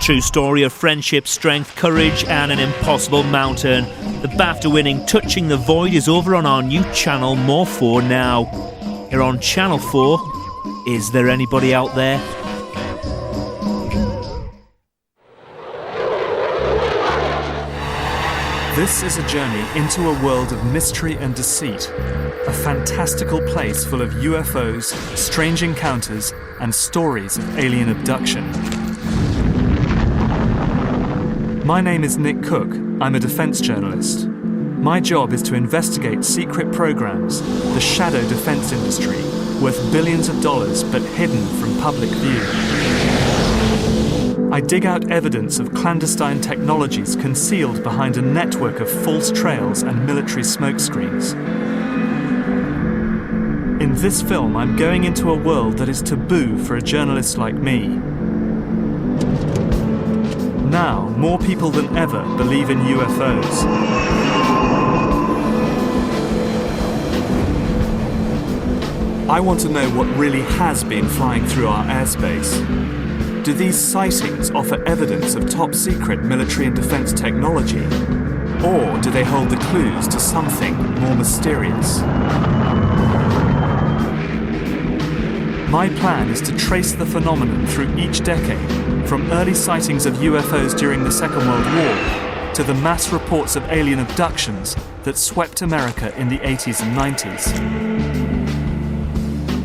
true story of friendship, strength, courage and an impossible mountain. The BAFTA-winning Touching the Void is over on our new channel, More 4 now. Here on Channel 4, is there anybody out there? This is a journey into a world of mystery and deceit, a fantastical place full of UFOs, strange encounters, and stories of alien abduction. My name is Nick Cook. I'm a defense journalist. My job is to investigate secret programs, the shadow defense industry, worth billions of dollars but hidden from public view. I dig out evidence of clandestine technologies concealed behind a network of false trails and military smokescreens. In this film, I'm going into a world that is taboo for a journalist like me. Now, more people than ever believe in UFOs. I want to know what really has been flying through our airspace. Do these sightings offer evidence of top-secret military and defense technology? Or do they hold the clues to something more mysterious? My plan is to trace the phenomenon through each decade, from early sightings of UFOs during the Second World War to the mass reports of alien abductions that swept America in the 80s and 90s.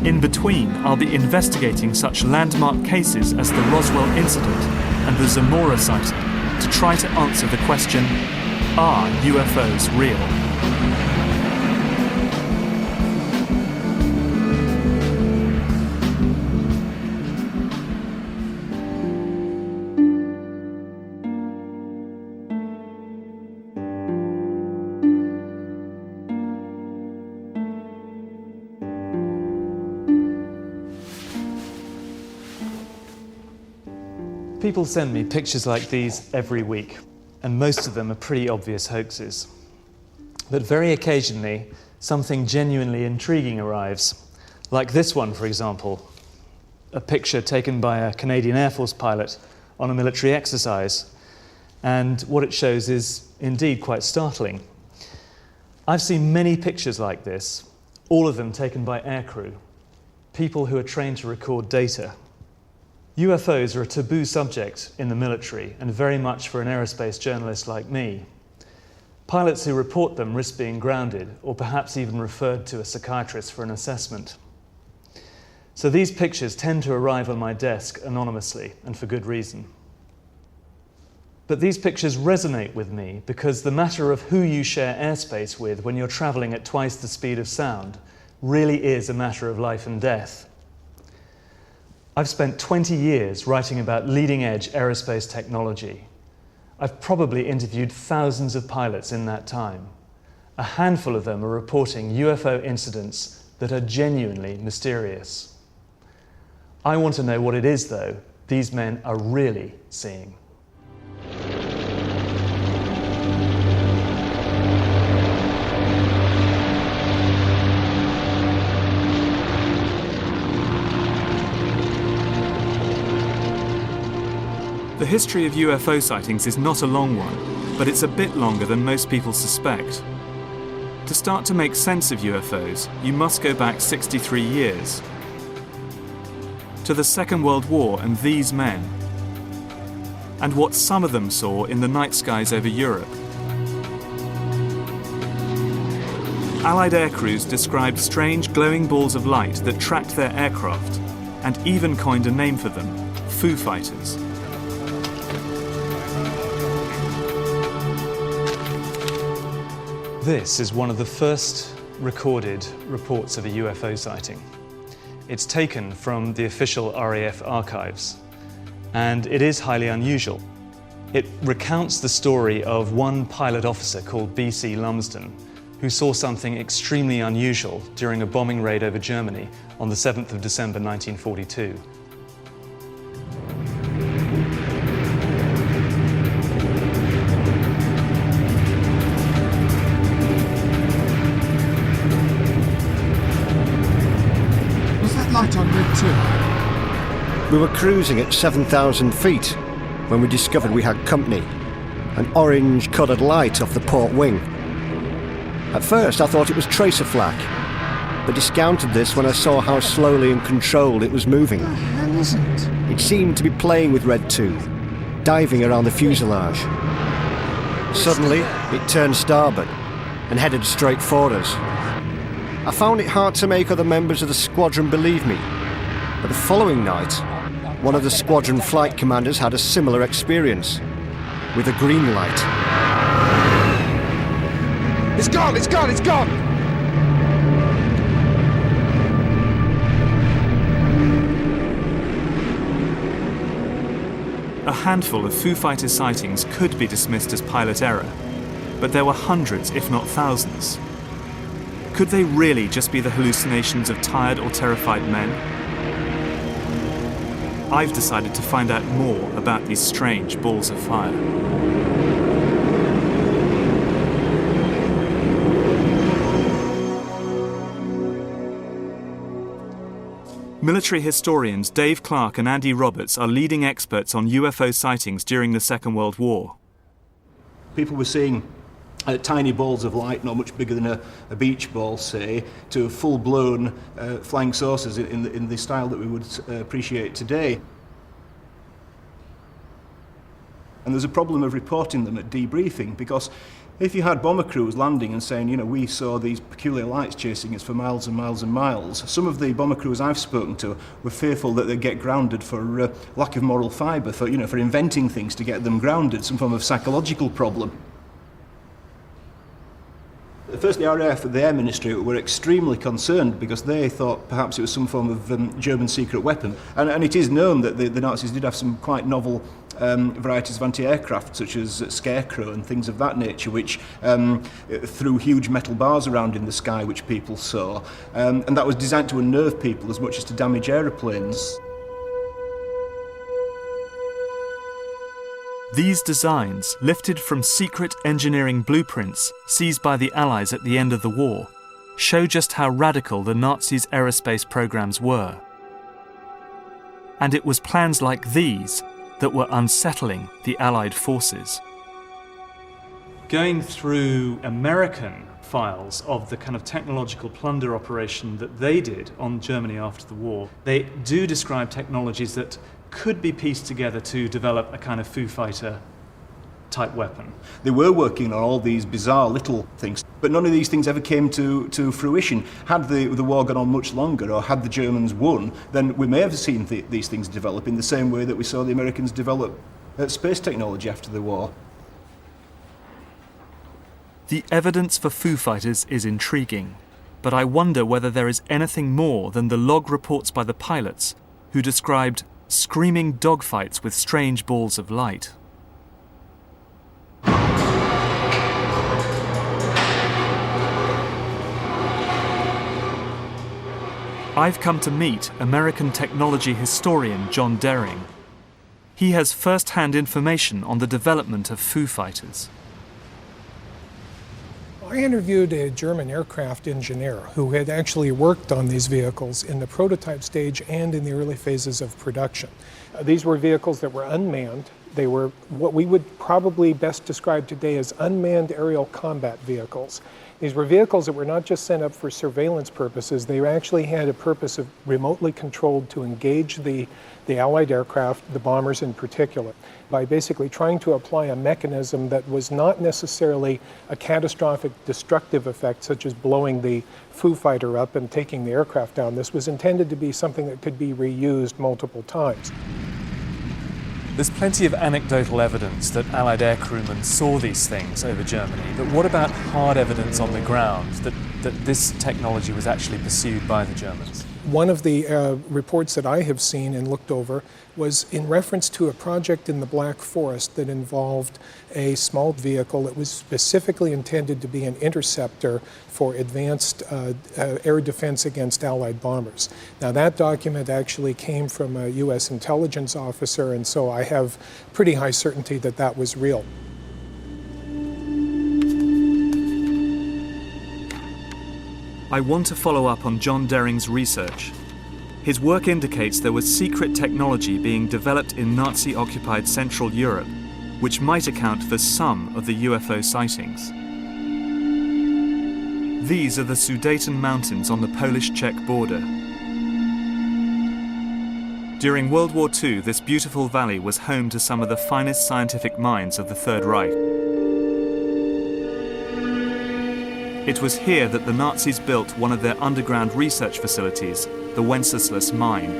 In between, I'll be investigating such landmark cases as the Roswell incident and the Zamora sighting to try to answer the question, are UFOs real? People send me pictures like these every week, and most of them are pretty obvious hoaxes. But very occasionally, something genuinely intriguing arrives. Like this one, for example, a picture taken by a Canadian Air Force pilot on a military exercise. And what it shows is indeed quite startling. I've seen many pictures like this, all of them taken by aircrew, people who are trained to record data. UFOs are a taboo subject in the military, and very much for an aerospace journalist like me. Pilots who report them risk being grounded, or perhaps even referred to a psychiatrist for an assessment. So these pictures tend to arrive on my desk anonymously, and for good reason. But these pictures resonate with me because the matter of who you share airspace with when you're traveling at twice the speed of sound really is a matter of life and death. I've spent 20 years writing about leading-edge aerospace technology. I've probably interviewed thousands of pilots in that time. A handful of them are reporting UFO incidents that are genuinely mysterious. I want to know what it is, though, these men are really seeing. The history of UFO sightings is not a long one, but it's a bit longer than most people suspect. To start to make sense of UFOs, you must go back 63 years. To the Second World War and these men, and what some of them saw in the night skies over Europe. Allied aircrews described strange glowing balls of light that tracked their aircraft, and even coined a name for them, Foo Fighters. This is one of the first recorded reports of a UFO sighting. It's taken from the official RAF archives, and it is highly unusual. It recounts the story of one pilot officer called B.C. Lumsden, who saw something extremely unusual during a bombing raid over Germany on the 7th of December 1942. light on red too? We were cruising at 7,000 feet. when we discovered we had company, an orange-coloured light off the port wing. At first I thought it was tracer flak, but discounted this when I saw how slowly and controlled it was moving. What the hell is it? It seemed to be playing with Red Tooth, diving around the fuselage. Suddenly, it turned starboard and headed straight for us. I found it hard to make other members of the squadron believe me, but the following night, one of the squadron flight commanders had a similar experience, with a green light. It's gone! It's gone! It's gone! A handful of Foo Fighters sightings could be dismissed as pilot error, but there were hundreds, if not thousands. Could they really just be the hallucinations of tired or terrified men? I've decided to find out more about these strange balls of fire. Military historians Dave Clark and Andy Roberts are leading experts on UFO sightings during the Second World War. People were seeing tiny balls of light, not much bigger than a beach ball, say, to full-blown flying saucers in the style that we would appreciate today. And there's a problem of reporting them at debriefing, because if you had bomber crews landing and saying, you know, we saw these peculiar lights chasing us for miles and miles and miles, some of the bomber crews I've spoken to were fearful that they'd get grounded for lack of moral fibre, for inventing things to get them grounded, some form of psychological problem. First, the RAF and the Air Ministry were extremely concerned because they thought perhaps it was some form of German secret weapon. And it is known that the Nazis did have some quite novel varieties of anti-aircraft, such as Scarecrow and things of that nature, which threw huge metal bars around in the sky, which people saw. And that was designed to unnerve people as much as to damage aeroplanes. These designs, lifted from secret engineering blueprints seized by the Allies at the end of the war, show just how radical the Nazis' aerospace programs were. And it was plans like these that were unsettling the Allied forces. Going through American files of the kind of technological plunder operation that they did on Germany after the war, they do describe technologies that could be pieced together to develop a kind of Foo Fighter type weapon. They were working on all these bizarre little things, but none of these things ever came to fruition. Had the war gone on much longer, or had the Germans won, then we may have seen these things develop in the same way that we saw the Americans develop space technology after the war. The evidence for Foo Fighters is intriguing, but I wonder whether there is anything more than the log reports by the pilots who described screaming dogfights with strange balls of light. I've come to meet American technology historian John Dering. He has first-hand information on the development of Foo Fighters. I interviewed a German aircraft engineer who had actually worked on these vehicles in the prototype stage and in the early phases of production. These were vehicles that were unmanned. They were what we would probably best describe today as unmanned aerial combat vehicles. These were vehicles that were not just sent up for surveillance purposes, they actually had a purpose of remotely controlled to engage the Allied aircraft, the bombers in particular, by basically trying to apply a mechanism that was not necessarily a catastrophic destructive effect, such as blowing the Foo Fighter up and taking the aircraft down. This was intended to be something that could be reused multiple times. There's plenty of anecdotal evidence that Allied air crewmen saw these things over Germany, but what about hard evidence on the ground that this technology was actually pursued by the Germans? One of the reports that I have seen and looked over was in reference to a project in the Black Forest that involved a small vehicle that was specifically intended to be an interceptor for advanced air defense against Allied bombers. Now that document actually came from a U.S. intelligence officer, and so I have pretty high certainty that that was real. I want to follow up on John Dering's research. His work indicates there was secret technology being developed in Nazi-occupied Central Europe, which might account for some of the UFO sightings. These are the Sudeten Mountains on the Polish-Czech border. During World War II, this beautiful valley was home to some of the finest scientific minds of the Third Reich. It was here that the Nazis built one of their underground research facilities, the Wenceslas mine.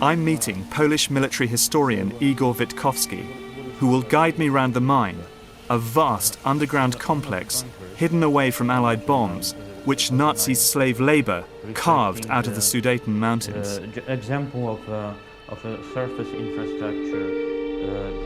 I'm meeting Polish military historian Igor Witkowski, who will guide me round the mine, a vast underground complex hidden away from Allied bombs, which Nazi slave labour carved out of the Sudeten Mountains. Example of a surface infrastructure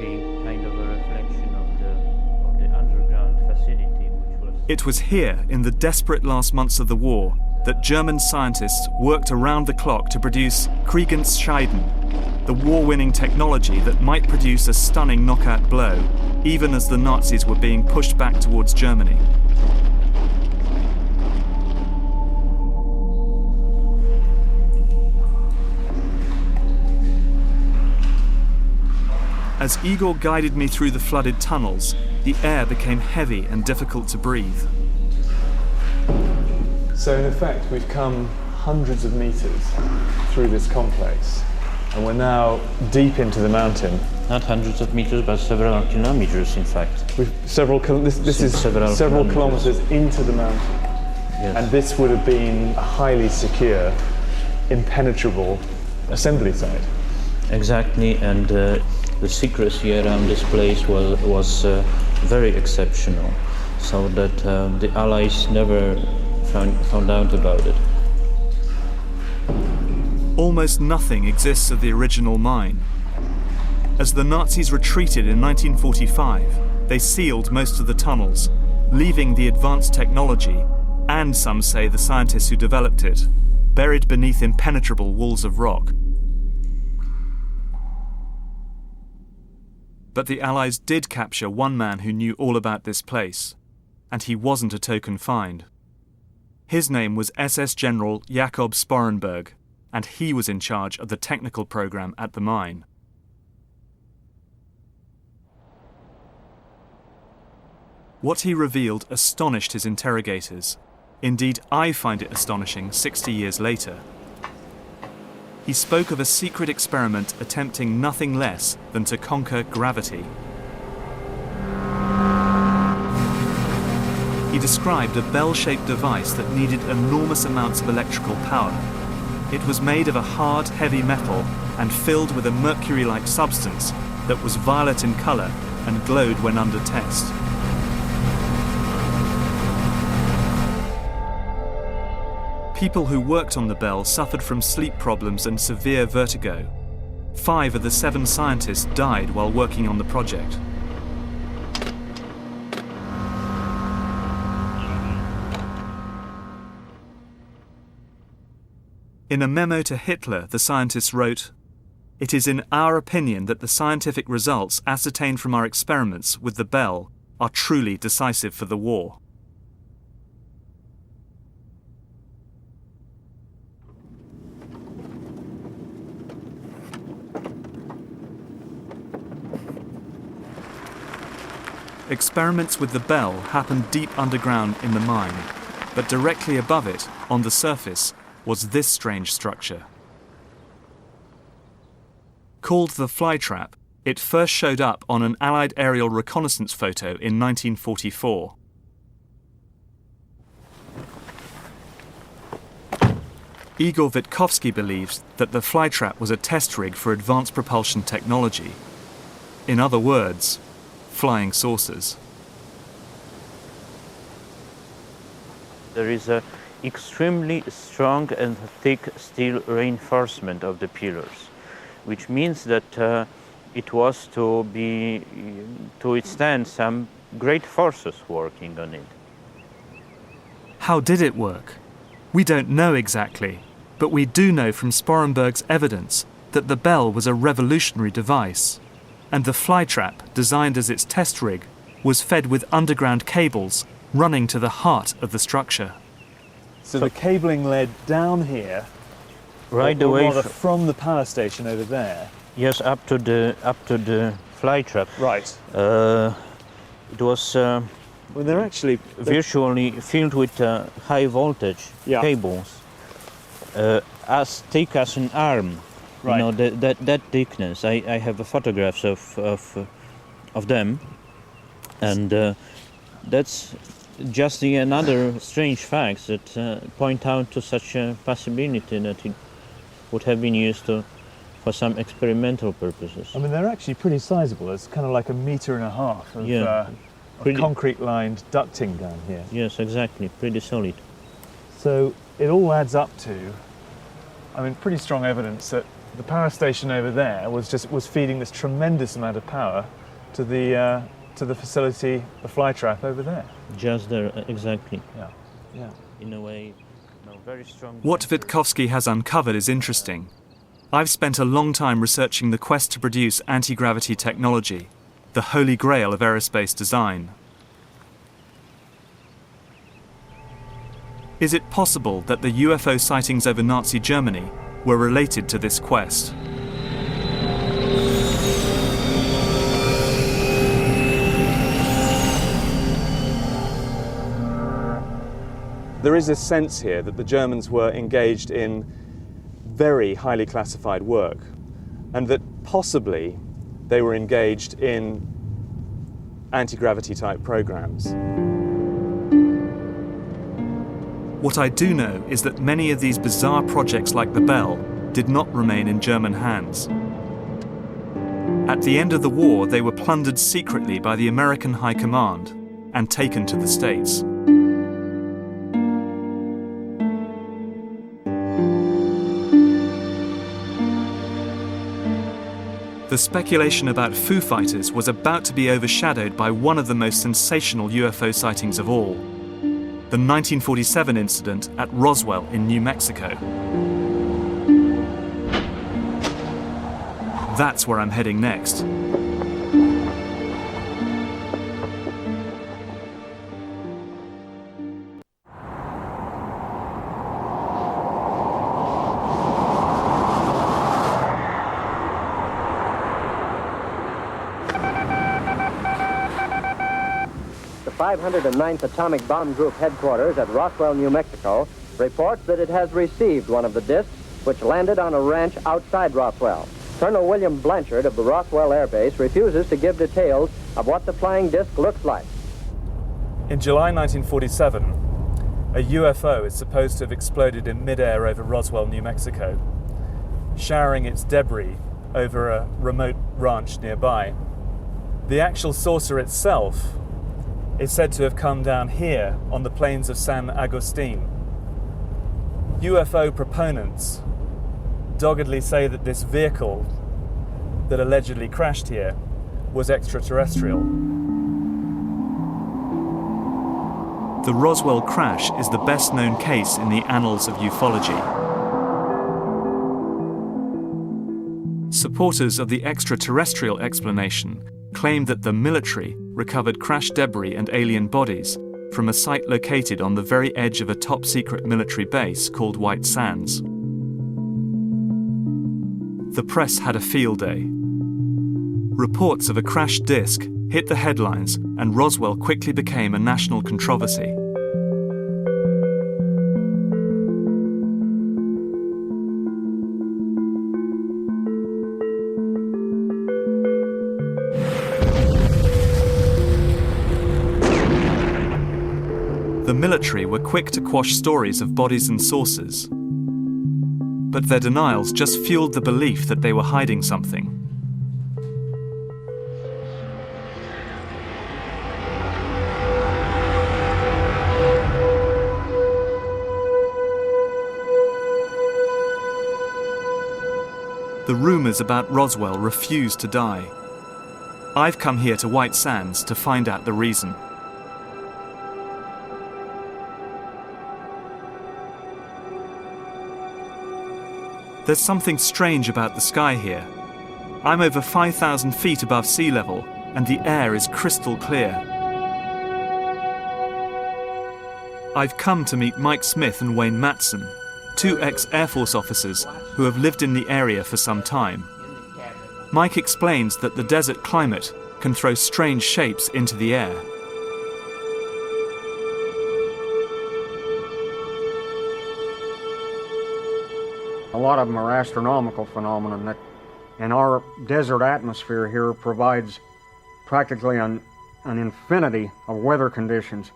being kind of a reflection of the underground facility, which was... It was here, in the desperate last months of the war, that German scientists worked around the clock to produce Kriegensscheiden, the war-winning technology that might produce a stunning knockout blow, even as the Nazis were being pushed back towards Germany. As Igor guided me through the flooded tunnels, the air became heavy and difficult to breathe. So in effect, we've come hundreds of meters through this complex, and we're now deep into the mountain. Not hundreds of meters, but several kilometers, in fact. This is several kilometers into the mountain. Yes. And this would have been a highly secure, impenetrable assembly site. Exactly, and the secrecy around this place was very exceptional, so that the Allies never found out about it. Almost nothing exists of the original mine. As the Nazis retreated in 1945, they sealed most of the tunnels, leaving the advanced technology, and some say the scientists who developed it, buried beneath impenetrable walls of rock. But the Allies did capture one man who knew all about this place, and he wasn't a token find. His name was SS General Jakob Sporenberg, and he was in charge of the technical program at the mine. What he revealed astonished his interrogators. Indeed, I find it astonishing 60 years later. He spoke of a secret experiment attempting nothing less than to conquer gravity. He described a bell-shaped device that needed enormous amounts of electrical power. It was made of a hard, heavy metal and filled with a mercury-like substance that was violet in colour and glowed when under test. People who worked on the bell suffered from sleep problems and severe vertigo. 5 of the 7 scientists died while working on the project. In a memo to Hitler, the scientists wrote, "It is in our opinion that the scientific results ascertained from our experiments with the bell are truly decisive for the war." Experiments with the bell happened deep underground in the mine, but directly above it, on the surface, was this strange structure. Called the flytrap, it first showed up on an Allied aerial reconnaissance photo in 1944. Igor Witkowski believes that the flytrap was a test rig for advanced propulsion technology. In other words, flying saucers. There is a extremely strong and thick steel reinforcement of the pillars, which means that it was to withstand some great forces working on it. How did it work? We don't know exactly, but we do know from Sporenberg's evidence that the bell was a revolutionary device. and the flytrap, designed as its test rig, was fed with underground cables running to the heart of the structure. So the cabling led down here, Right or away rather from the power station over there. yes, up to the flytrap. Right. It was Well, they're actually virtually filled with high voltage Yeah. cables, as thick as an arm. Right. You know, that thickness. I have photographs of them, and that's just another strange fact that point out to such a possibility that it would have been used for some experimental purposes. I mean, they're actually pretty sizable. It's kind of like 1.5 meters of, Yeah. of Pretty- concrete-lined ducting down here. Yes, exactly. Pretty solid. So it all adds up to, I mean, pretty strong evidence that the power station over there was feeding this tremendous amount of power to the facility, the flytrap over there. Just there, exactly. Yeah. In a way, no, very strong. What Witkowski has uncovered is interesting. I've spent a long time researching the quest to produce anti-gravity technology, the holy grail of aerospace design. Is it possible that the UFO sightings over Nazi Germany were related to this quest? There is a sense here that the Germans were engaged in very highly classified work, and that possibly they were engaged in anti-gravity type programs. What I do know is that many of these bizarre projects like the Bell did not remain in German hands. At the end of the war, they were plundered secretly by the American High Command and taken to the States. The speculation about Foo Fighters was about to be overshadowed by one of the most sensational UFO sightings of all, the 1947 incident at Roswell in New Mexico. That's where I'm heading next. The 509th Atomic Bomb Group headquarters at Roswell, New Mexico, reports that it has received one of the discs which landed on a ranch outside Roswell. Colonel William Blanchard of the Roswell Air Base refuses to give details of what the flying disc looks like. In July 1947, a UFO is supposed to have exploded in midair over Roswell, New Mexico, showering its debris over a remote ranch nearby. The actual saucer itself is said to have come down here on the plains of San Agustin. UFO proponents doggedly say that this vehicle that allegedly crashed here was extraterrestrial. The Roswell crash is the best known case in the annals of ufology. Supporters of the extraterrestrial explanation claim that the military recovered crash debris and alien bodies from a site located on the very edge of a top-secret military base called White Sands. The press had a field day. Reports of a crashed disc hit the headlines, and Roswell quickly became a national controversy. The military were quick to quash stories of bodies and saucers, but their denials just fueled the belief that they were hiding something. The rumors about Roswell refused to die. I've come here to White Sands to find out the reason. There's something strange about the sky here. I'm over 5,000 feet above sea level, and the air is crystal clear. I've come to meet Mike Smith and Wayne Matson, two ex-Air Force officers who have lived in the area for some time. Mike explains that the desert climate can throw strange shapes into the air. A lot of them are astronomical phenomena that in our desert atmosphere here provides practically an infinity of weather conditions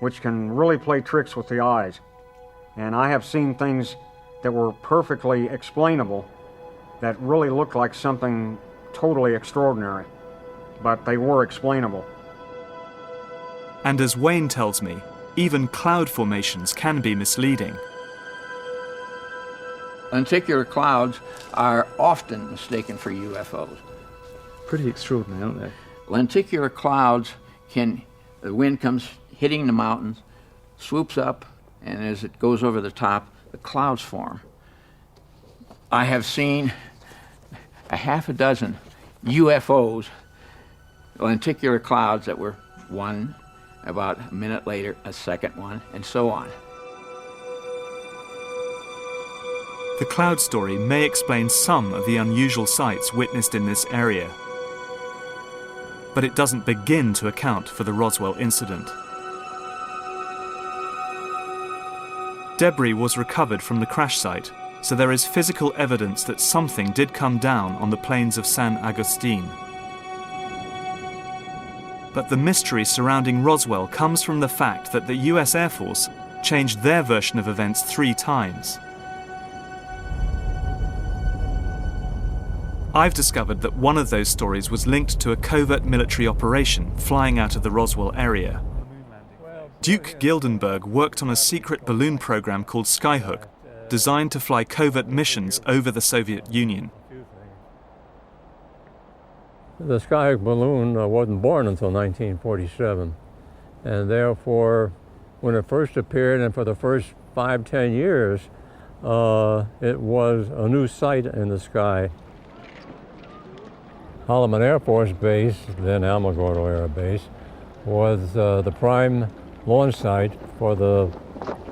which can really play tricks with the eyes. And I have seen things that were perfectly explainable that really looked like something totally extraordinary, but they were explainable. And as Wayne tells me, even cloud formations can be misleading. Lenticular clouds are often mistaken for UFOs. Pretty extraordinary, aren't they? Lenticular clouds the wind comes hitting the mountains, swoops up, and as it goes over the top, the clouds form. I have seen a half a dozen UFOs, lenticular clouds that were one, about a minute later, a second one, and so on. The cloud story may explain some of the unusual sights witnessed in this area, but it doesn't begin to account for the Roswell incident. Debris was recovered from the crash site, so there is physical evidence that something did come down on the plains of San Agustin. But the mystery surrounding Roswell comes from the fact that the US Air Force changed their version of events 3 times. I've discovered that one of those stories was linked to a covert military operation flying out of the Roswell area. Duke Gildenberg worked on a secret balloon program called Skyhook, designed to fly covert missions over the Soviet Union. The Skyhook balloon wasn't born until 1947, and therefore, when it first appeared and for the first 5-10 years, it was a new sight in the sky. Holloman Air Force Base, then Alamogordo Air Base, was the prime launch site for the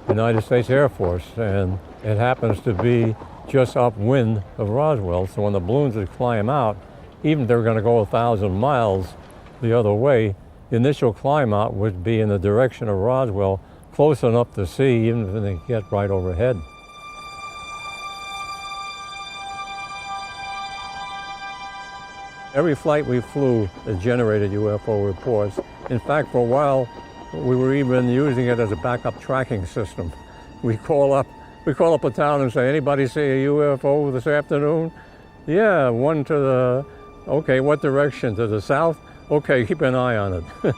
United States Air Force, and it happens to be just upwind of Roswell, so when the balloons would climb out, even if they were going to go 1,000 miles the other way, the initial climb out would be in the direction of Roswell, close enough to see, even if they get right overhead. Every flight we flew generated UFO reports. In fact, for a while, we were even using it as a backup tracking system. We call up a town and say, anybody see a UFO this afternoon? Yeah, one to the, okay, what direction? To the south? Okay, keep an eye on it.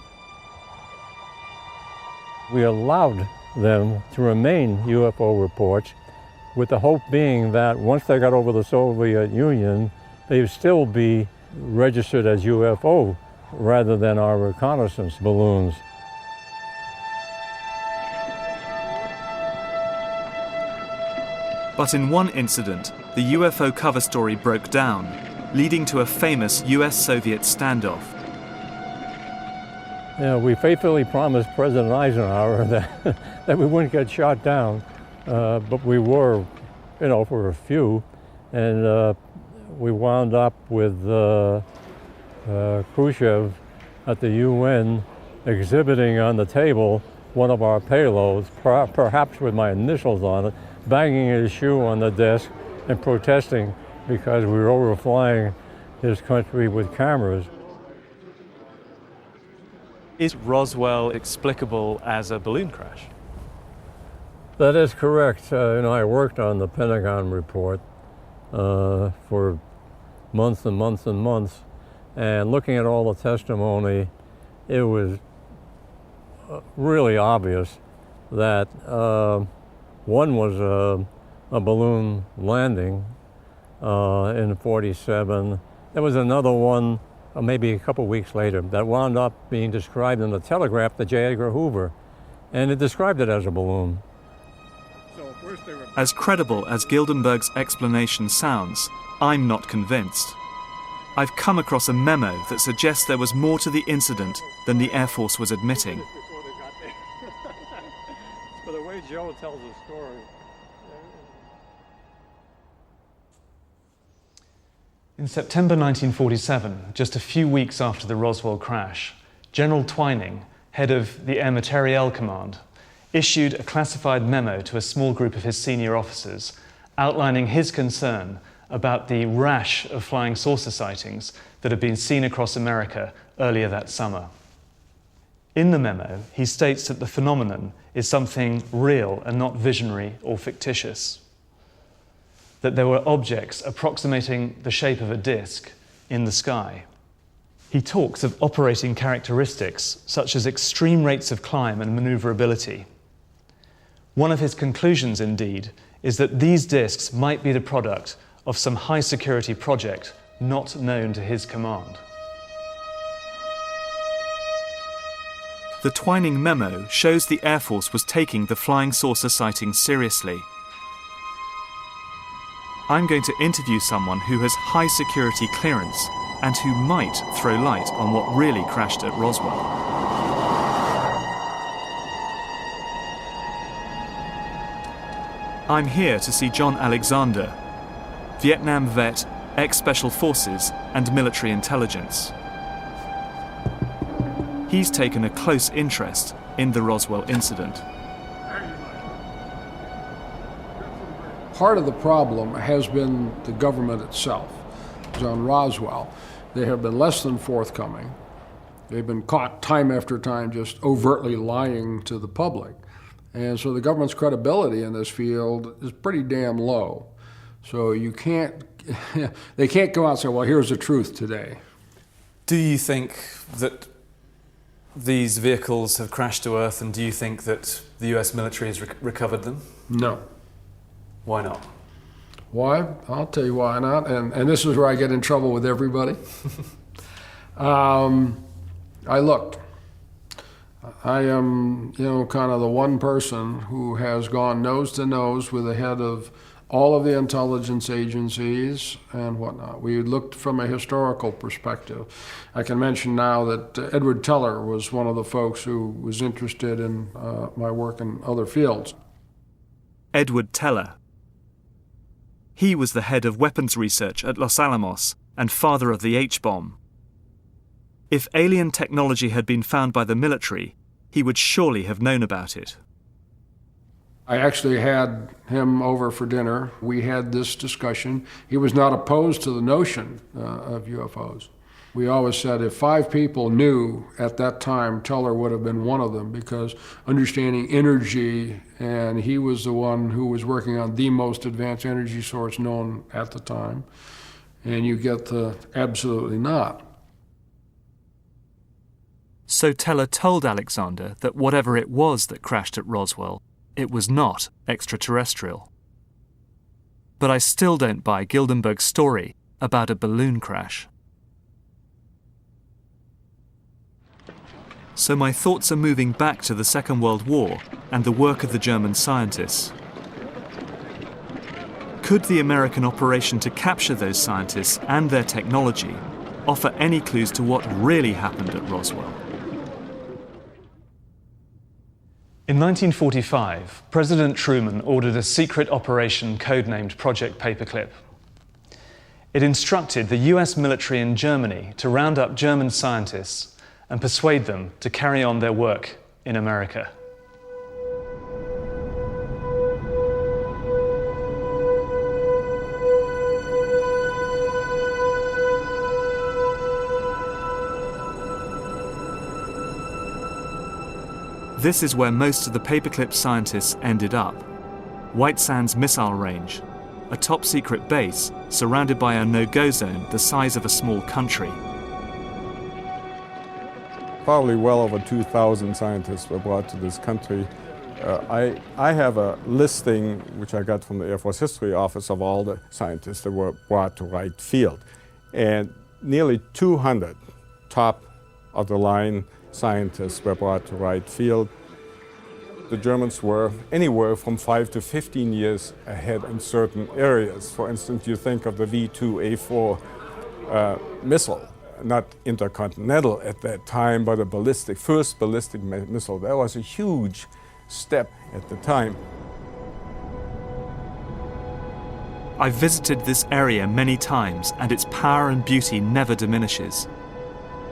We allowed them to remain UFO reports, with the hope being that once they got over the Soviet Union, they'd still be registered as UFO rather than our reconnaissance balloons. But in one incident, the UFO cover story broke down, leading to a famous US-Soviet standoff. Yeah, we faithfully promised President Eisenhower that we wouldn't get shot down, but we were, for a few, and we wound up with Khrushchev at the UN exhibiting on the table one of our payloads, perhaps with my initials on it, banging his shoe on the desk and protesting because we were overflying his country with cameras. Is Roswell explicable as a balloon crash? That is correct. I worked on the Pentagon report for months and months and months, and looking at all the testimony, it was really obvious that one was a balloon landing in '47. There was another one maybe a couple weeks later that wound up being described in the Telegraph to J. Edgar Hoover, and it described it as a balloon. As credible as Gildenberg's explanation sounds, I'm not convinced. I've come across a memo that suggests there was more to the incident than the Air Force was admitting. For the way Joe tells the story. In September 1947, just a few weeks after the Roswell crash, General Twining, head of the Air Materiel Command, issued a classified memo to a small group of his senior officers outlining his concern about the rash of flying saucer sightings that had been seen across America earlier that summer. In the memo, he states that the phenomenon is something real and not visionary or fictitious, that there were objects approximating the shape of a disk in the sky. He talks of operating characteristics such as extreme rates of climb and maneuverability. One of his conclusions, indeed, is that these disks might be the product of some high-security project not known to his command. The Twining memo shows the Air Force was taking the flying saucer sighting seriously. I'm going to interview someone who has high security clearance and who might throw light on what really crashed at Roswell. I'm here to see John Alexander, Vietnam vet, ex-Special Forces and military intelligence. He's taken a close interest in the Roswell incident. Part of the problem has been the government itself. On Roswell, they have been less than forthcoming. They've been caught time after time just overtly lying to the public. And so the government's credibility in this field is pretty damn low. So you can't, they can't come out and say, well, here's the truth today. Do you think that these vehicles have crashed to Earth, and do you think that the US military has recovered them? No. Why not? Why? I'll tell you why not, and this is where I get in trouble with everybody. I looked. I am, kind of the one person who has gone nose to nose with the head of all of the intelligence agencies and whatnot. We looked from a historical perspective. I can mention now that Edward Teller was one of the folks who was interested in my work in other fields. Edward Teller. He was the head of weapons research at Los Alamos and father of the H-bomb. If alien technology had been found by the military, he would surely have known about it. I actually had him over for dinner. We had this discussion. He was not opposed to the notion of UFOs. We always said if 5 people knew at that time, Teller would have been one of them, because understanding energy, and he was the one who was working on the most advanced energy source known at the time, and you get the absolutely not. So Teller told Alexander that whatever it was that crashed at Roswell, it was not extraterrestrial. But I still don't buy Gildenberg's story about a balloon crash. So my thoughts are moving back to the Second World War and the work of the German scientists. Could the American operation to capture those scientists and their technology offer any clues to what really happened at Roswell? In 1945, President Truman ordered a secret operation codenamed Project Paperclip. It instructed the US military in Germany to round up German scientists and persuade them to carry on their work in America. This is where most of the Paperclip scientists ended up. White Sands Missile Range, a top-secret base surrounded by a no-go zone the size of a small country. Probably well over 2,000 scientists were brought to this country. I have a listing, which I got from the Air Force History Office, of all the scientists that were brought to Wright Field. And nearly 200 top-of-the-line scientists were brought to Wright Field. The Germans were anywhere from 5 to 15 years ahead in certain areas. For instance, you think of the V-2A4 missile, not intercontinental at that time, but a first ballistic missile. That was a huge step at the time. I've visited this area many times, and its power and beauty never diminishes.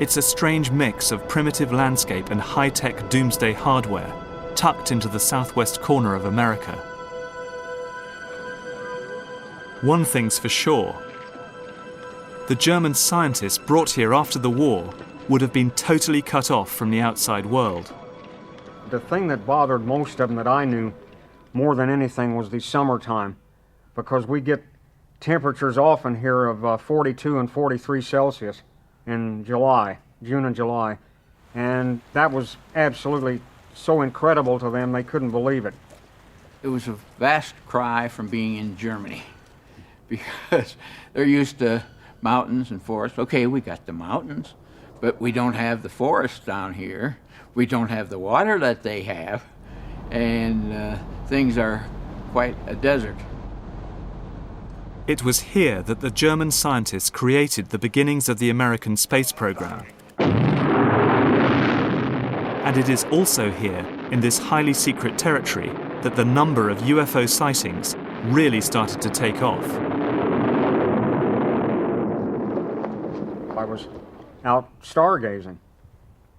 It's a strange mix of primitive landscape and high-tech doomsday hardware, tucked into the southwest corner of America. One thing's for sure. The German scientists brought here after the war would have been totally cut off from the outside world. The thing that bothered most of them that I knew more than anything was the summertime, because we get temperatures often here of 42 and 43 Celsius in July, June and July. And that was absolutely so incredible to them, they couldn't believe it. It was a vast cry from being in Germany, because they're used to mountains and forests. Okay, we got the mountains, but we don't have the forests down here. We don't have the water that they have, and things are quite a desert. It was here that the German scientists created the beginnings of the American space program. And it is also here, in this highly secret territory, that the number of UFO sightings really started to take off. I was out stargazing,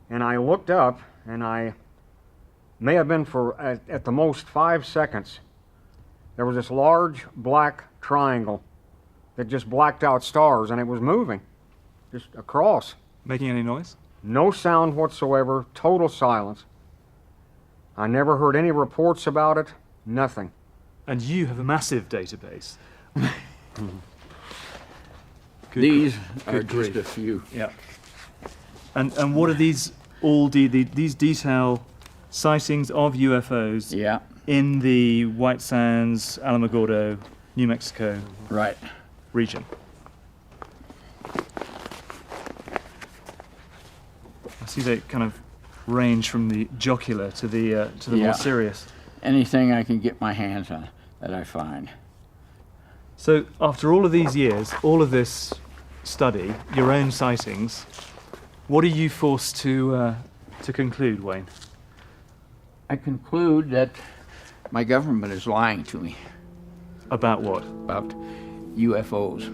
and I looked up, and I may have been for at the most 5 seconds. There was this large black triangle that just blacked out stars, and it was moving just across. Making any noise? No sound whatsoever, total silence. I never heard any reports about it, nothing. And you have a massive database. These are just a few. Yeah. And what are these all these detail sightings of UFOs in the White Sands, Alamogordo, New Mexico region? I see they kind of range from the jocular to the more serious. Anything I can get my hands on that I find. So after all of these years, all of this study, your own sightings, what are you forced to conclude, Wayne? I conclude that my government is lying to me. About what? About UFOs.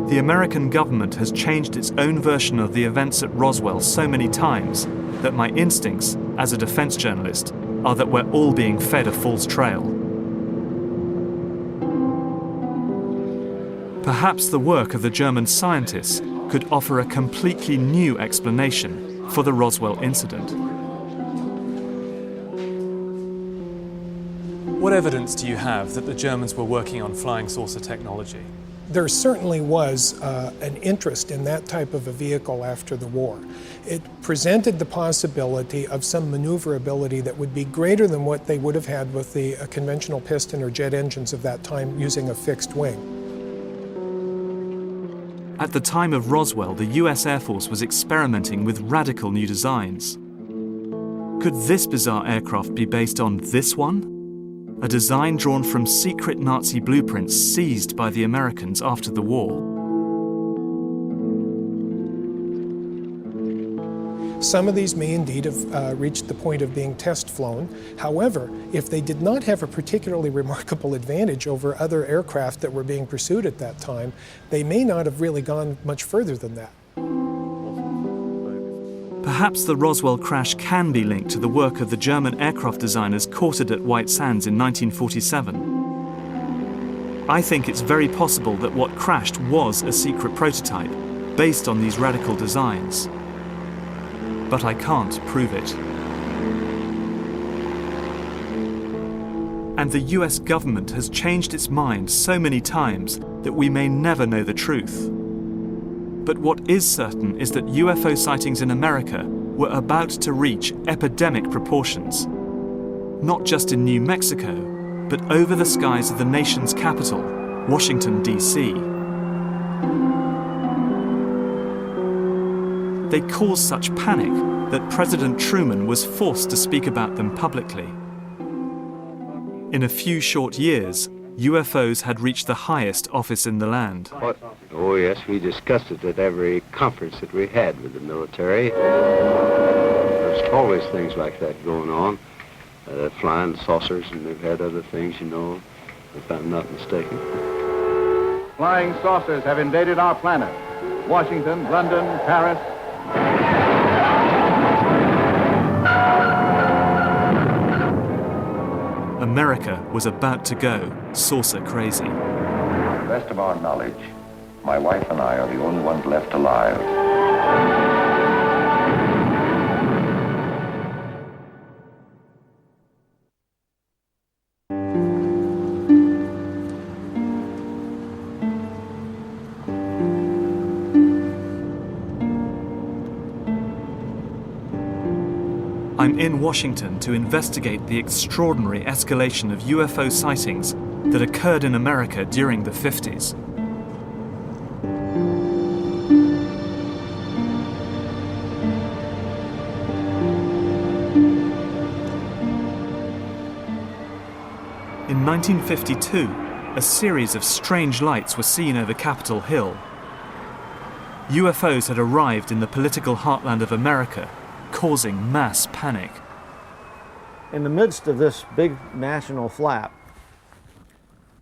The American government has changed its own version of the events at Roswell so many times that my instincts, as a defense journalist, are that we're all being fed a false trail. Perhaps the work of the German scientists could offer a completely new explanation for the Roswell incident. What evidence do you have that the Germans were working on flying saucer technology? There certainly was an interest in that type of a vehicle after the war. It presented the possibility of some maneuverability that would be greater than what they would have had with the conventional piston or jet engines of that time using a fixed wing. At the time of Roswell, the US Air Force was experimenting with radical new designs. Could this bizarre aircraft be based on this one? A design drawn from secret Nazi blueprints seized by the Americans after the war. Some of these may indeed have reached the point of being test flown. However, if they did not have a particularly remarkable advantage over other aircraft that were being pursued at that time, they may not have really gone much further than that. Perhaps the Roswell crash can be linked to the work of the German aircraft designers quartered at White Sands in 1947. I think it's very possible that what crashed was a secret prototype based on these radical designs. But I can't prove it. And the US government has changed its mind so many times that we may never know the truth. But what is certain is that UFO sightings in America were about to reach epidemic proportions. Not just in New Mexico, but over the skies of the nation's capital, Washington, D.C. They caused such panic that President Truman was forced to speak about them publicly. In a few short years, UFOs had reached the highest office in the land. What? Oh, yes, we discussed it at every conference that we had with the military. There's always things like that going on. Flying saucers, and they've had other things, you know, if I'm not mistaken. Flying saucers have invaded our planet. Washington, London, Paris. America was about to go saucer crazy. To the best of our knowledge, my wife and I are the only ones left alive. I'm in Washington to investigate the extraordinary escalation of UFO sightings that occurred in America during the 50s. In 1952, a series of strange lights were seen over Capitol Hill. UFOs had arrived in the political heartland of America, causing mass panic. In the midst of this big national flap,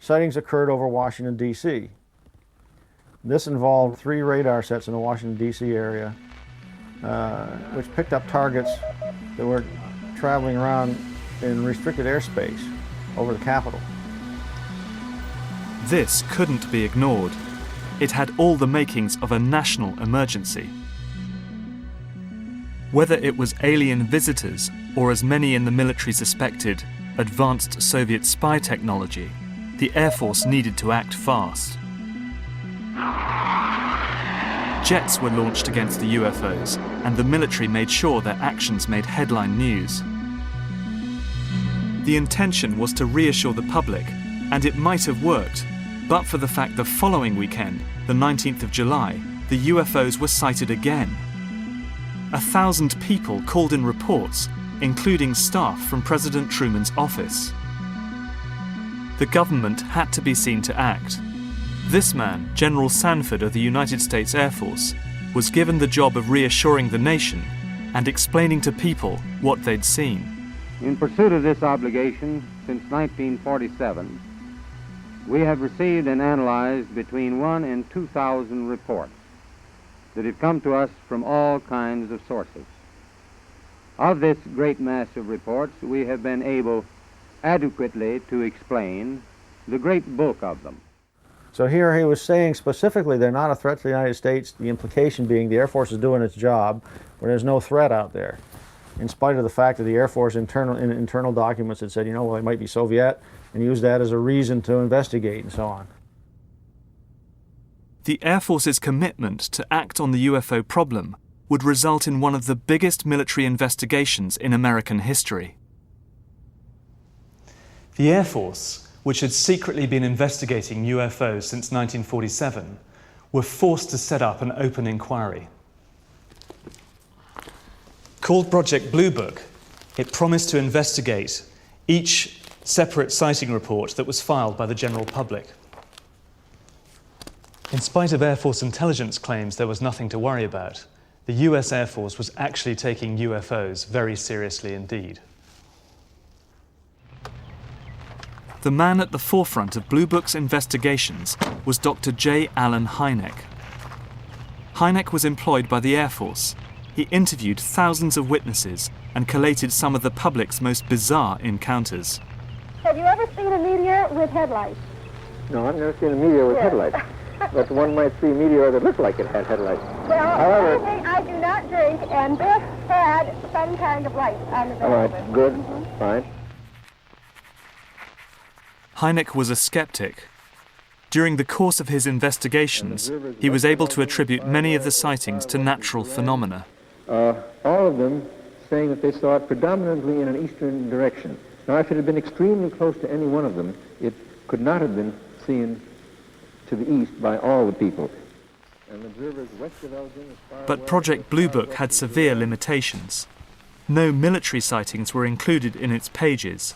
sightings occurred over Washington, D.C. This involved 3 radar sets in the Washington, D.C. area, which picked up targets that were traveling around in restricted airspace over the Capitol. This couldn't be ignored. It had all the makings of a national emergency. Whether it was alien visitors or, as many in the military suspected, advanced Soviet spy technology, the Air Force needed to act fast. Jets were launched against the UFOs, and the military made sure their actions made headline news. The intention was to reassure the public, and it might have worked, but for the fact the following weekend, the 19th of July, the UFOs were sighted again. 1,000 people called in reports, including staff from President Truman's office. The government had to be seen to act. This man, General Sanford of the United States Air Force, was given the job of reassuring the nation and explaining to people what they'd seen. In pursuit of this obligation, since 1947, we have received and analyzed between 1,000 and 2,000 reports that have come to us from all kinds of sources. Of this great mass of reports, we have been able adequately to explain the great bulk of them. So here he was saying specifically they're not a threat to the United States, the implication being the Air Force is doing its job when there's no threat out there, in spite of the fact that the Air Force internal documents had said, you know, well, it might be Soviet, and used that as a reason to investigate and so on. The Air Force's commitment to act on the UFO problem would result in one of the biggest military investigations in American history. The Air Force, which had secretly been investigating UFOs since 1947, were forced to set up an open inquiry. Called Project Blue Book, it promised to investigate each separate sighting report that was filed by the general public. In spite of Air Force intelligence claims there was nothing to worry about, the US Air Force was actually taking UFOs very seriously indeed. The man at the forefront of Blue Book's investigations was Dr. J. Allen Hynek. Hynek was employed by the Air Force. He interviewed thousands of witnesses and collated some of the public's most bizarre encounters. Have you ever seen a meteor with headlights? No, I've never seen a meteor with headlights. But one might see a meteor that looked like it had headlights. Well, however, I do not drink, and this had some kind of light on the back. All right, good, fine. Hynek was a skeptic. During the course of his investigations, he was able to attribute many of the sightings to natural phenomena. All of them saying that they saw it predominantly in an eastern direction. Now, if it had been extremely close to any one of them, it could not have been seen to the east by all the people. And observers west of Elgin, but Project Blue Book had severe limitations. No military sightings were included in its pages.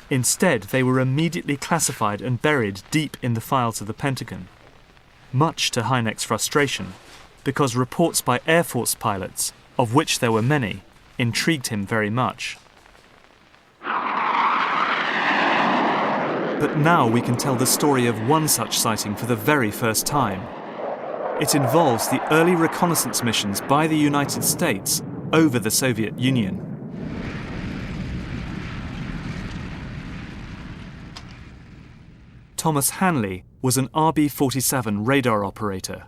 Instead, they were immediately classified and buried deep in the files of the Pentagon. Much to Hynek's frustration, because reports by Air Force pilots, of which there were many, intrigued him very much. But now we can tell the story of one such sighting for the very first time. It involves the early reconnaissance missions by the United States over the Soviet Union. Thomas Hanley was an RB-47 radar operator,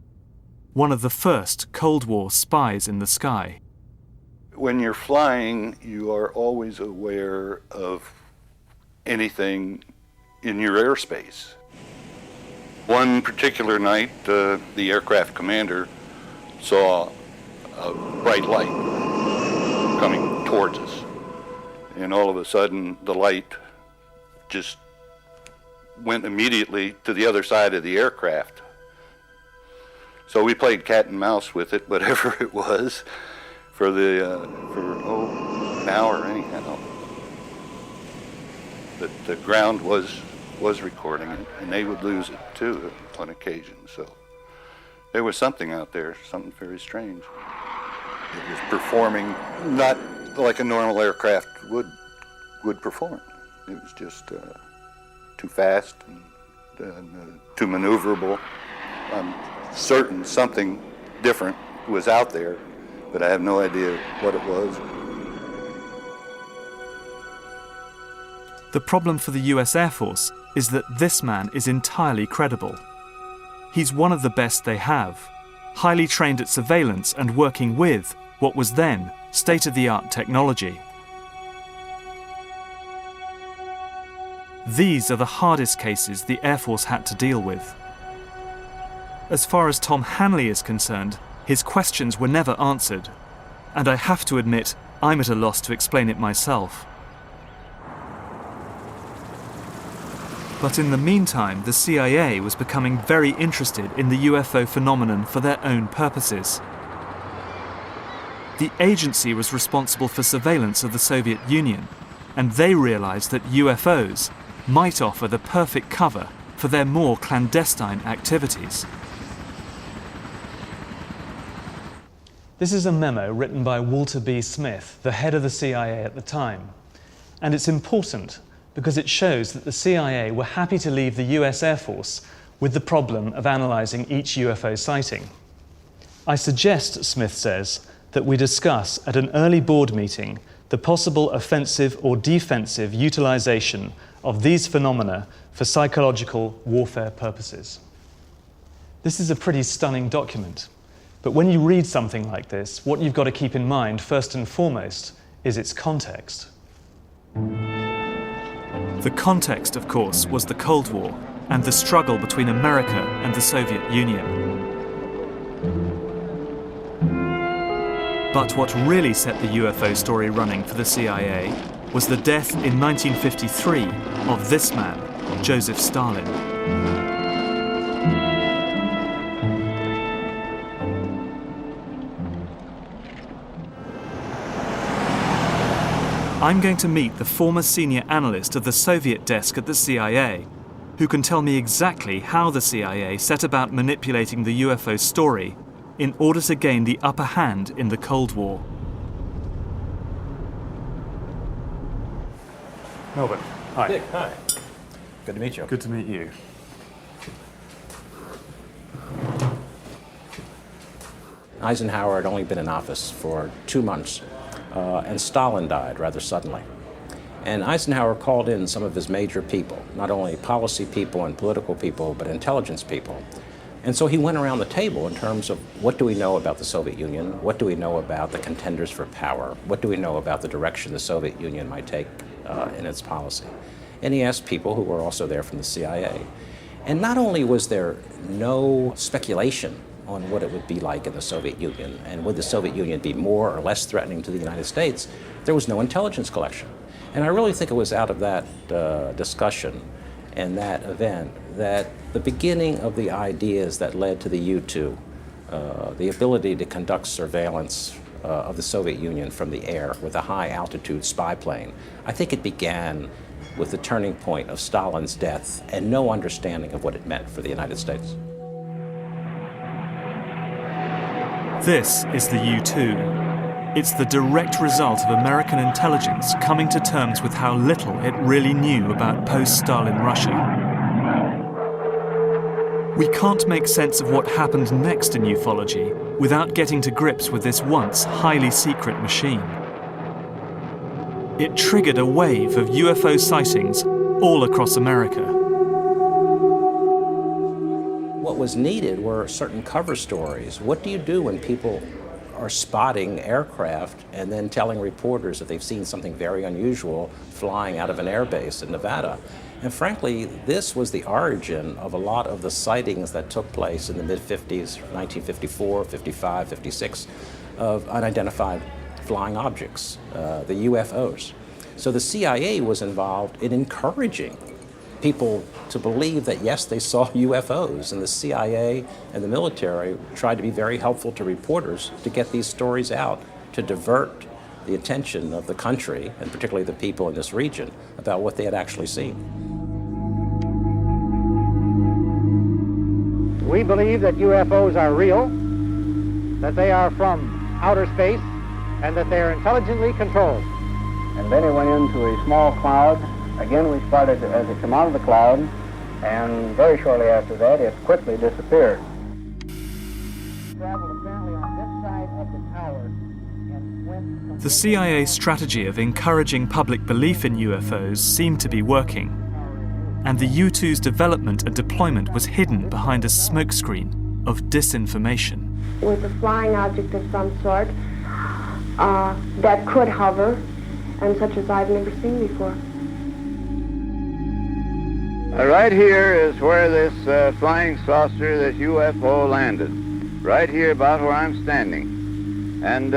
one of the first Cold War spies in the sky. When you're flying, you are always aware of anything in your airspace. One particular night, the aircraft commander saw a bright light coming towards us. And all of a sudden, the light just went immediately to the other side of the aircraft. So we played cat and mouse with it, whatever it was, for an hour anyhow. But the ground was recording it, and they would lose it too on occasion. So there was something out there, something very strange. It was performing not like a normal aircraft would perform. It was just too fast and too maneuverable. I'm certain something different was out there, but I have no idea what it was. The problem for the US Air Force is that this man is entirely credible. He's one of the best they have, highly trained at surveillance and working with what was then state-of-the-art technology. These are the hardest cases the Air Force had to deal with. As far as Tom Hanley is concerned, his questions were never answered, and I have to admit I'm at a loss to explain it myself. But in the meantime, the CIA was becoming very interested in the UFO phenomenon for their own purposes. The agency was responsible for surveillance of the Soviet Union, and they realized that UFOs might offer the perfect cover for their more clandestine activities. This is a memo written by Walter B. Smith, the head of the CIA at the time. And it's important because it shows that the CIA were happy to leave the US Air Force with the problem of analysing each UFO sighting. I suggest, Smith says, that we discuss at an early board meeting the possible offensive or defensive utilisation of these phenomena for psychological warfare purposes. This is a pretty stunning document, but when you read something like this, what you've got to keep in mind, first and foremost, is its context. The context, of course, was the Cold War and the struggle between America and the Soviet Union. But what really set the UFO story running for the CIA was the death in 1953 of this man, Joseph Stalin. I'm going to meet the former senior analyst of the Soviet desk at the CIA, who can tell me exactly how the CIA set about manipulating the UFO story in order to gain the upper hand in the Cold War. Melvin, hi. Dick, hi. Good to meet you. Good to meet you. Eisenhower had only been in office for 2 months, and Stalin died rather suddenly. And Eisenhower called in some of his major people, not only policy people and political people, but intelligence people. And so he went around the table in terms of what do we know about the Soviet Union, what do we know about the contenders for power, what do we know about the direction the Soviet Union might take in its policy. And he asked people who were also there from the CIA. And not only was there no speculation on what it would be like in the Soviet Union, and would the Soviet Union be more or less threatening to the United States, there was no intelligence collection. And I really think it was out of that discussion and that event that the beginning of the ideas that led to the U-2, the ability to conduct surveillance of the Soviet Union from the air with a high-altitude spy plane, I think it began with the turning point of Stalin's death and no understanding of what it meant for the United States. This is the U-2. It's the direct result of American intelligence coming to terms with how little it really knew about post-Stalin Russia. We can't make sense of what happened next in ufology without getting to grips with this once highly secret machine. It triggered a wave of UFO sightings all across America. What was needed were certain cover stories. What do you do when people are spotting aircraft and then telling reporters that they've seen something very unusual flying out of an airbase in Nevada? And frankly, this was the origin of a lot of the sightings that took place in the mid-50s, 1954, 55, 56, of unidentified flying objects, the UFOs. So the CIA was involved in encouraging people to believe that, yes, they saw UFOs, and the CIA and the military tried to be very helpful to reporters to get these stories out, to divert the attention of the country, and particularly the people in this region, about what they had actually seen. We believe that UFOs are real, that they are from outer space, and that they are intelligently controlled. And then it went into a small cloud. Again, we spotted as it came out of the cloud, and very shortly after that, it quickly disappeared. Traveled apparently on this side of the tower and went... The CIA's strategy of encouraging public belief in UFOs seemed to be working, and the U-2's development and deployment was hidden behind a smokescreen of disinformation. With a flying object of some sort that could hover, and such as I've never seen before. Right here is where this flying saucer, this UFO landed. Right here about where I'm standing. And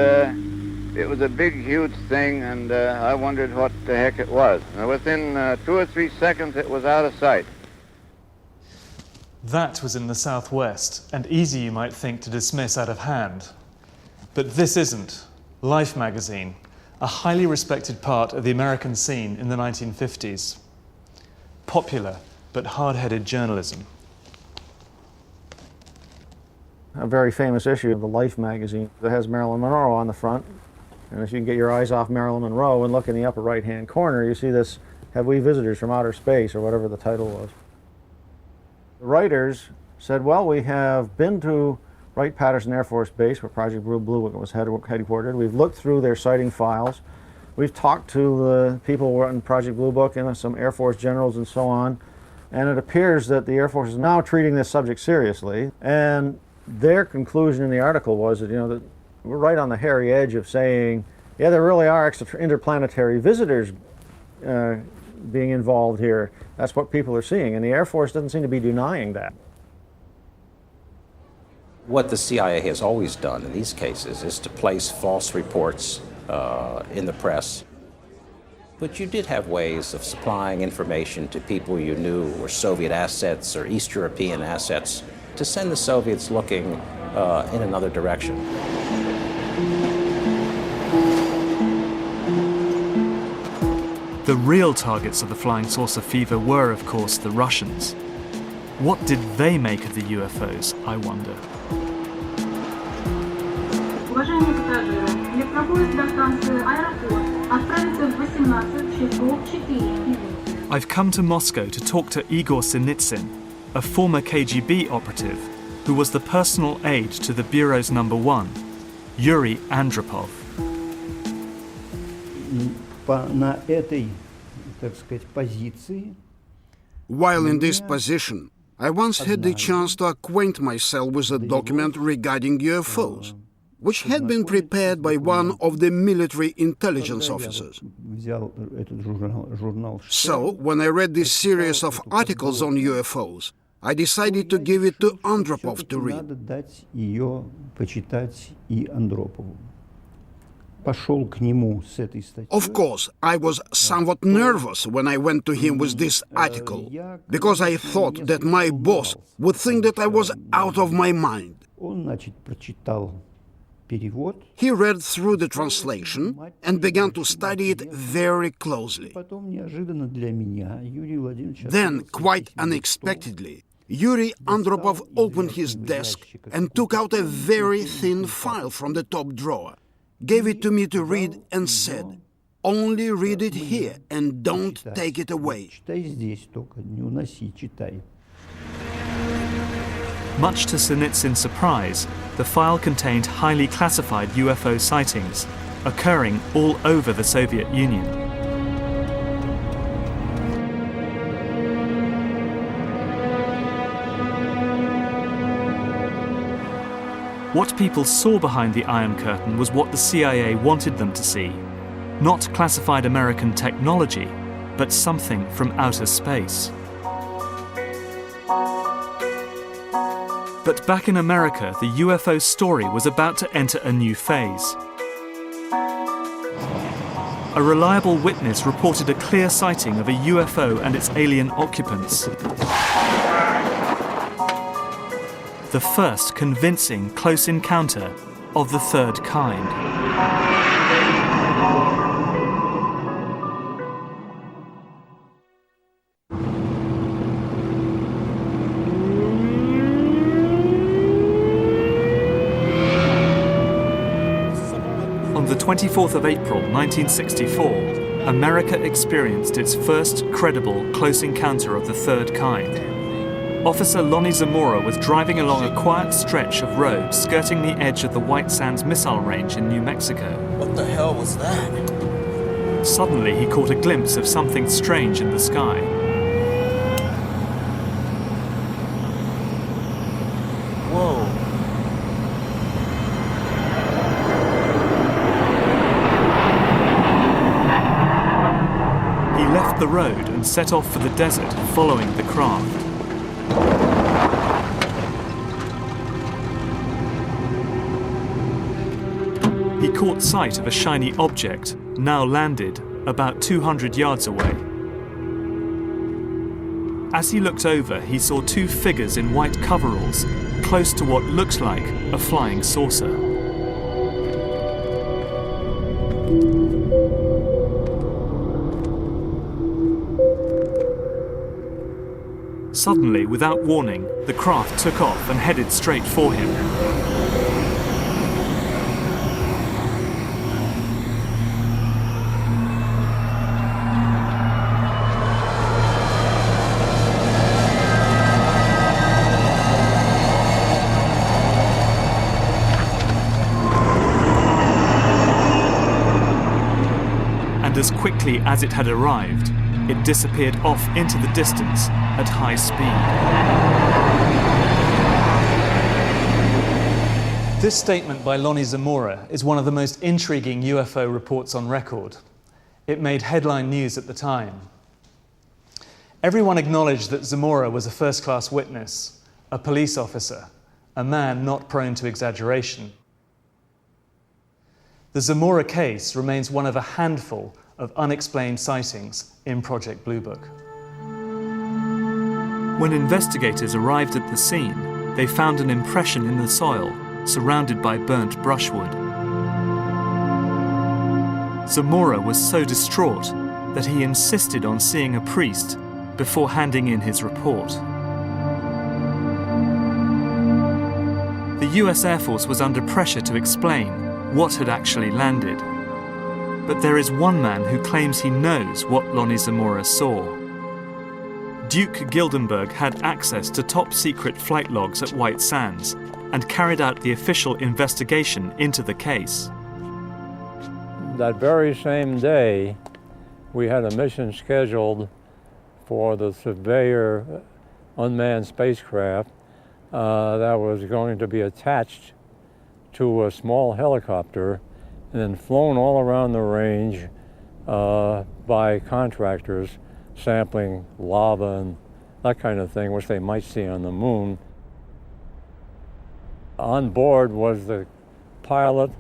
it was a big, huge thing, and I wondered what the heck it was. Now, within 2 or 3 seconds, it was out of sight. That was in the southwest, and easy, you might think, to dismiss out of hand. But this isn't. Life magazine, a highly respected part of the American scene in the 1950s. Popular, but hard-headed journalism. A very famous issue of the Life magazine that has Marilyn Monroe on the front. And if you can get your eyes off Marilyn Monroe and look in the upper right-hand corner, you see this, "Have we visitors from outer space?" or whatever the title was. The writers said, well, we have been to Wright-Patterson Air Force Base, where Project Blue Book was headquartered. We've looked through their sighting files. We've talked to the people who were in Project Blue Book and some Air Force generals and so on. And it appears that the Air Force is now treating this subject seriously. And their conclusion in the article was that, that we're right on the hairy edge of saying, yeah, there really are interplanetary visitors being involved here. That's what people are seeing. And the Air Force doesn't seem to be denying that. What the CIA has always done in these cases is to place false reports in the press. But you did have ways of supplying information to people you knew were Soviet assets or East European assets to send the Soviets looking in another direction. The real targets of the flying saucer fever were, of course, the Russians. What did they make of the UFOs, I wonder? Уважаемые пассажиры, электропоезд до станции Аэропорт отправится в 18 часов 4 минуты. I've come to Moscow to talk to Igor Sinitsyn, a former KGB operative who was the personal aide to the Bureau's number 1, Yuri Andropov. While in this position, I once had the chance to acquaint myself with a document regarding UFOs, which had been prepared by one of the military intelligence officers. So, when I read this series of articles on UFOs, I decided to give it to Andropov to read. Of course, I was somewhat nervous when I went to him with this article, because I thought that my boss would think that I was out of my mind. He read through the translation and began to study it very closely. Then, quite unexpectedly, Yuri Andropov opened his desk and took out a very thin file from the top drawer, gave it to me to read and said, "Only read it here and don't take it away." Much to Sinitsin's surprise, the file contained highly classified UFO sightings occurring all over the Soviet Union. What people saw behind the Iron Curtain was what the CIA wanted them to see. Not classified American technology, but something from outer space. But back in America, the UFO story was about to enter a new phase. A reliable witness reported a clear sighting of a UFO and its alien occupants. The first convincing close encounter of the third kind. On the 24th of April 1964, America experienced its first credible close encounter of the third kind. Officer Lonnie Zamora was driving along a quiet stretch of road skirting the edge of the White Sands Missile Range in New Mexico. What the hell was that? Suddenly, he caught a glimpse of something strange in the sky. Whoa. He left the road and set off for the desert, following the craft. He caught sight of a shiny object, now landed, about 200 yards away. As he looked over, he saw two figures in white coveralls, close to what looked like a flying saucer. Suddenly, without warning, the craft took off and headed straight for him. And as quickly as it had arrived, it disappeared off into the distance at high speed. This statement by Lonnie Zamora is one of the most intriguing UFO reports on record. It made headline news at the time. Everyone acknowledged that Zamora was a first-class witness, a police officer, a man not prone to exaggeration. The Zamora case remains one of a handful of unexplained sightings in Project Blue Book. When investigators arrived at the scene, they found an impression in the soil, surrounded by burnt brushwood. Zamora was so distraught that he insisted on seeing a priest before handing in his report. The US Air Force was under pressure to explain what had actually landed. But there is one man who claims he knows what Lonnie Zamora saw. Duke Gildenberg had access to top-secret flight logs at White Sands and carried out the official investigation into the case. That very same day, we had a mission scheduled for the Surveyor unmanned spacecraft that was going to be attached to a small helicopter and then flown all around the range by contractors sampling lava and that kind of thing, which they might see on the moon. On board was the pilot,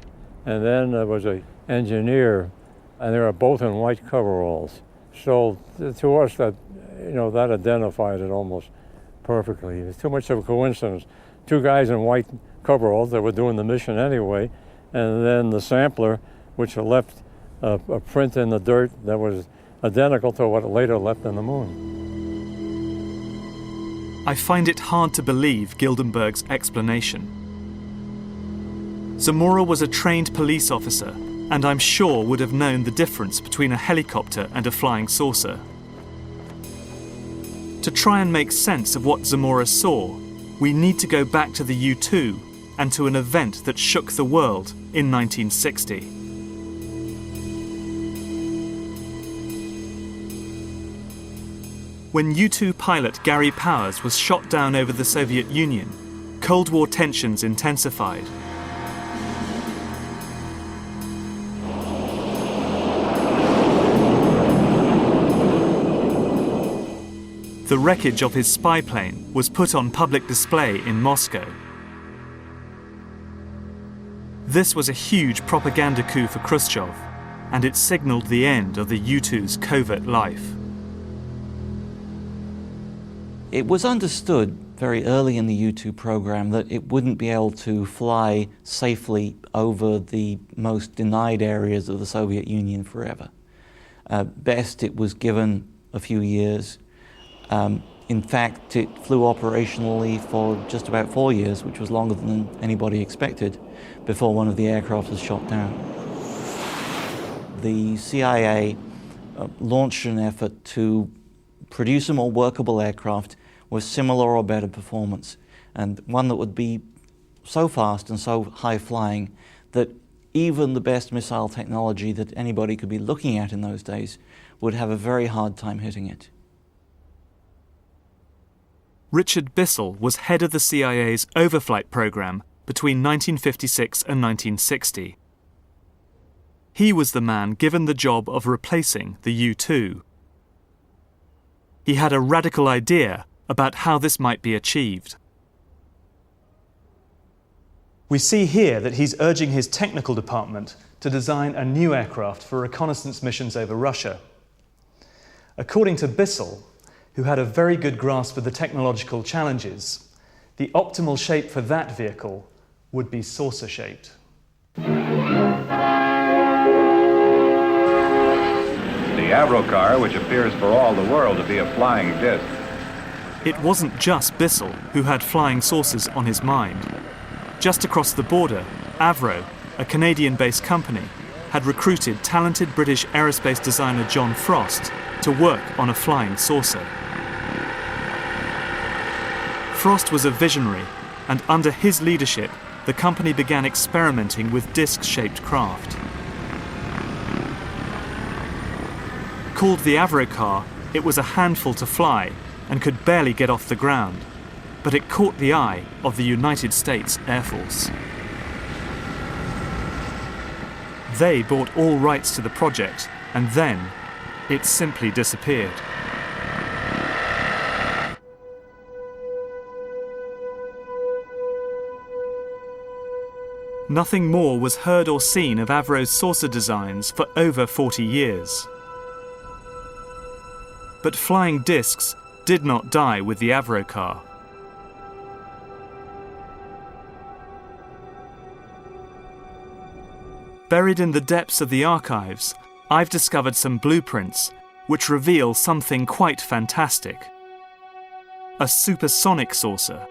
and then there was an engineer, and they were both in white coveralls. So to us, that identified it almost perfectly. It's too much of a coincidence. Two guys in white coveralls that were doing the mission anyway, and then the sampler, which left a print in the dirt that was identical to what it later left in the moon. I find it hard to believe Gildenberg's explanation. Zamora was a trained police officer, and I'm sure would have known the difference between a helicopter and a flying saucer. To try and make sense of what Zamora saw, we need to go back to the U-2 and to an event that shook the world in 1960. When U-2 pilot Gary Powers was shot down over the Soviet Union, Cold War tensions intensified. The wreckage of his spy plane was put on public display in Moscow. This was a huge propaganda coup for Khrushchev, and it signalled the end of the U-2's covert life. It was understood very early in the U-2 program that it wouldn't be able to fly safely over the most denied areas of the Soviet Union forever. Best, it was given a few years. In fact, it flew operationally for just about 4 years, which was longer than anybody expected, before one of the aircraft was shot down. The CIA launched an effort to produce a more workable aircraft with similar or better performance, and one that would be so fast and so high-flying that even the best missile technology that anybody could be looking at in those days would have a very hard time hitting it. Richard Bissell was head of the CIA's overflight program between 1956 and 1960. He was the man given the job of replacing the U-2. He had a radical idea about how this might be achieved. We see here that he's urging his technical department to design a new aircraft for reconnaissance missions over Russia. According to Bissell, who had a very good grasp of the technological challenges, the optimal shape for that vehicle would be saucer-shaped. The Avrocar, which appears for all the world to be a flying disc. It wasn't just Bissell who had flying saucers on his mind. Just across the border, Avro, a Canadian-based company, had recruited talented British aerospace designer John Frost to work on a flying saucer. Frost was a visionary, and under his leadership, the company began experimenting with disc-shaped craft. Called the Avrocar, it was a handful to fly and could barely get off the ground, but it caught the eye of the United States Air Force. They bought all rights to the project, and then it simply disappeared. Nothing more was heard or seen of Avro's saucer designs for over 40 years. But flying discs did not die with the Avrocar. Buried in the depths of the archives, I've discovered some blueprints which reveal something quite fantastic. A supersonic saucer.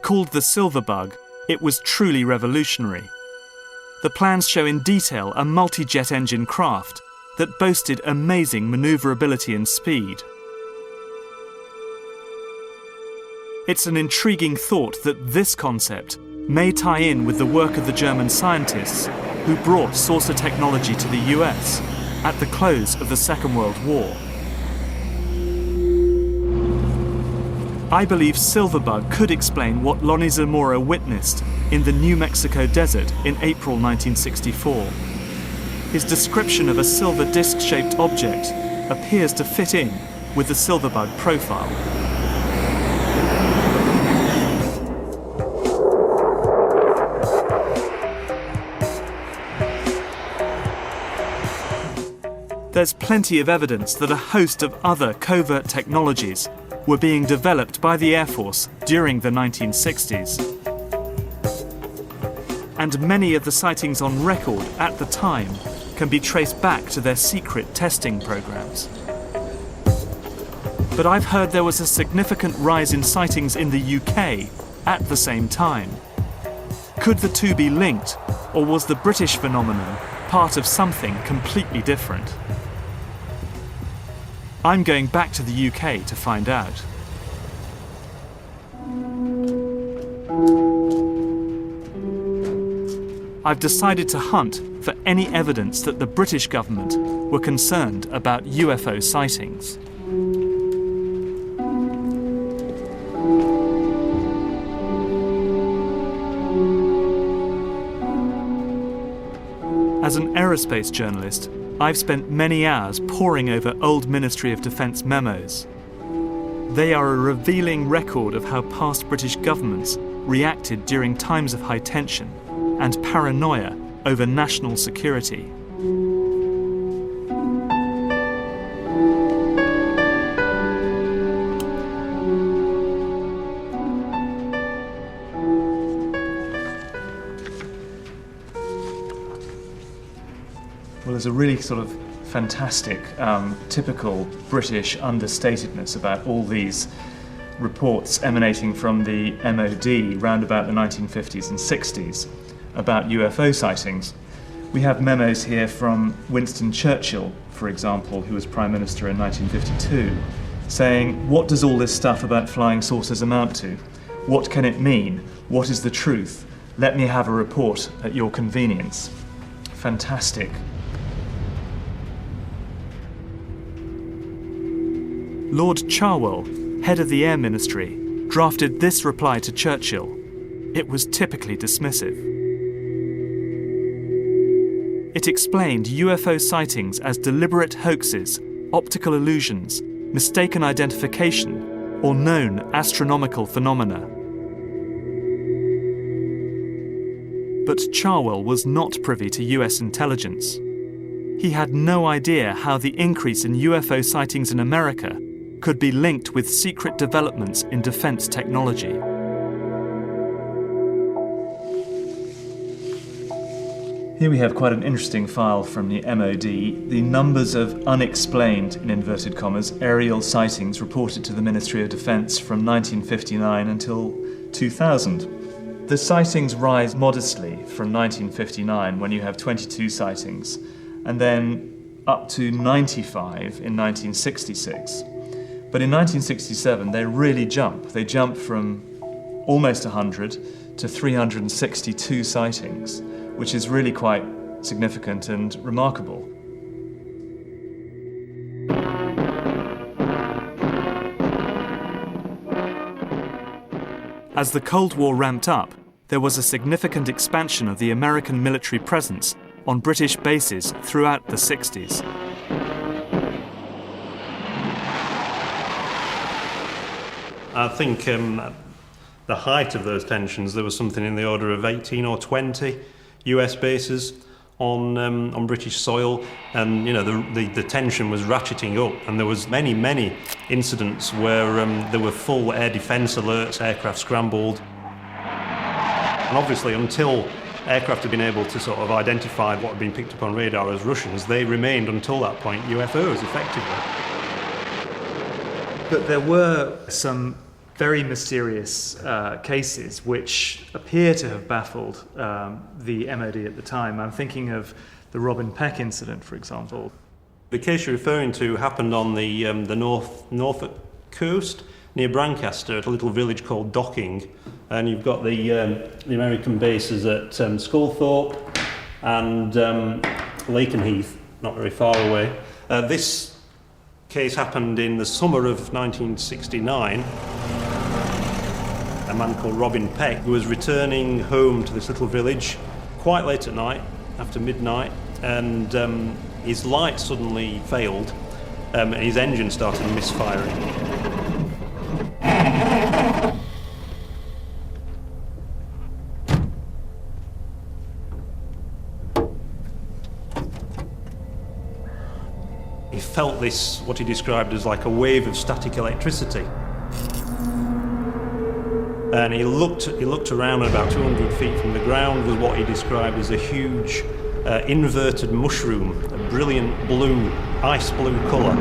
Called the Silverbug, it was truly revolutionary. The plans show in detail a multi-jet engine craft that boasted amazing maneuverability and speed. It's an intriguing thought that this concept may tie in with the work of the German scientists who brought saucer technology to the US at the close of the Second World War. I believe Silverbug could explain what Lonnie Zamora witnessed in the New Mexico desert in April 1964. His description of a silver disc-shaped object appears to fit in with the Silverbug profile. There's plenty of evidence that a host of other covert technologies were being developed by the Air Force during the 1960s. and many of the sightings on record at the time can be traced back to their secret testing programs. But I've heard there was a significant rise in sightings in the UK at the same time. Could the two be linked, or was the British phenomenon part of something completely different? I'm going back to the UK to find out. I've decided to hunt for any evidence that the British government were concerned about UFO sightings. As an aerospace journalist, I've spent many hours poring over old Ministry of Defence memos. They are a revealing record of how past British governments reacted during times of high tension and paranoia over national security. Well, there's a really sort of fantastic, typical British understatedness about all these reports emanating from the MOD round about the 1950s and 60s about UFO sightings. We have memos here from Winston Churchill, for example, who was Prime Minister in 1952, saying, "What does all this stuff about flying saucers amount to? What can it mean? What is the truth? Let me have a report at your convenience." Fantastic. Lord Cherwell, head of the Air Ministry, drafted this reply to Churchill. It was typically dismissive. It explained UFO sightings as deliberate hoaxes, optical illusions, mistaken identification, or known astronomical phenomena. But Cherwell was not privy to US intelligence. He had no idea how the increase in UFO sightings in America could be linked with secret developments in defense technology. Here we have quite an interesting file from the MOD, the numbers of unexplained, in inverted commas, aerial sightings reported to the Ministry of Defence from 1959 until 2000. The sightings rise modestly from 1959, when you have 22 sightings, and then up to 95 in 1966. But in 1967, they really jump. They jump from almost 100 to 362 sightings, which is really quite significant and remarkable. As the Cold War ramped up, there was a significant expansion of the American military presence on British bases throughout the 60s. I think the height of those tensions, there was something in the order of 18 or 20 US bases on British soil, and you know the tension was ratcheting up, and there was many incidents where there were full air defence alerts, aircraft scrambled, and obviously until aircraft had been able to sort of identify what had been picked up on radar as Russians, they remained until that point UFOs effectively. But there were some very mysterious cases which appear to have baffled the MOD at the time. I'm thinking of the Robin Peck incident, for example. The case you're referring to happened on the Norfolk coast near Brancaster at a little village called Docking, and you've got the American bases at Sculthorpe and Lakenheath, not very far away. This case happened in the summer of 1969. A man called Robin Peck, who was returning home to this little village quite late at night, after midnight, and his light suddenly failed and his engine started misfiring. He felt this, what he described as like a wave of static electricity. and he looked around, and about 200 feet from the ground was what he described as a huge inverted mushroom, a brilliant blue, ice blue colour.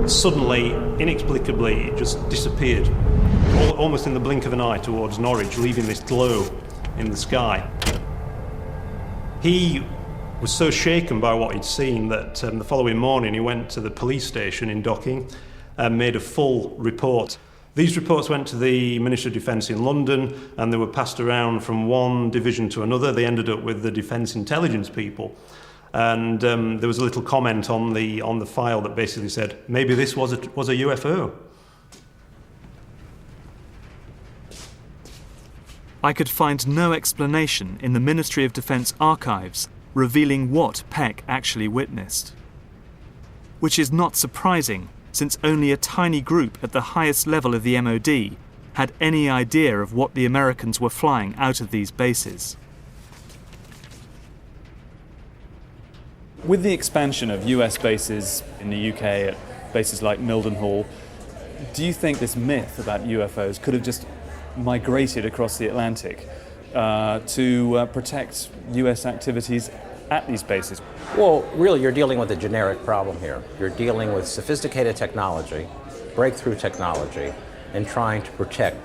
Suddenly, inexplicably, it just disappeared, almost in the blink of an eye, towards Norwich, leaving this glow in the sky. He was so shaken by what he'd seen that the following morning he went to the police station in Docking and made a full report. These reports went to the Ministry of Defence in London, and they were passed around from one division to another. They ended up with the Defence Intelligence people. And there was a little comment on the file that basically said, maybe this was a UFO. I could find no explanation in the Ministry of Defence archives revealing what Peck actually witnessed. Which is not surprising, since only a tiny group at the highest level of the MOD had any idea of what the Americans were flying out of these bases. With the expansion of US bases in the UK at bases like Mildenhall, do you think this myth about UFOs could have just migrated across the Atlantic to protect US activities at these bases? Well, really, you're dealing with a generic problem here. You're dealing with sophisticated technology, breakthrough technology, and trying to protect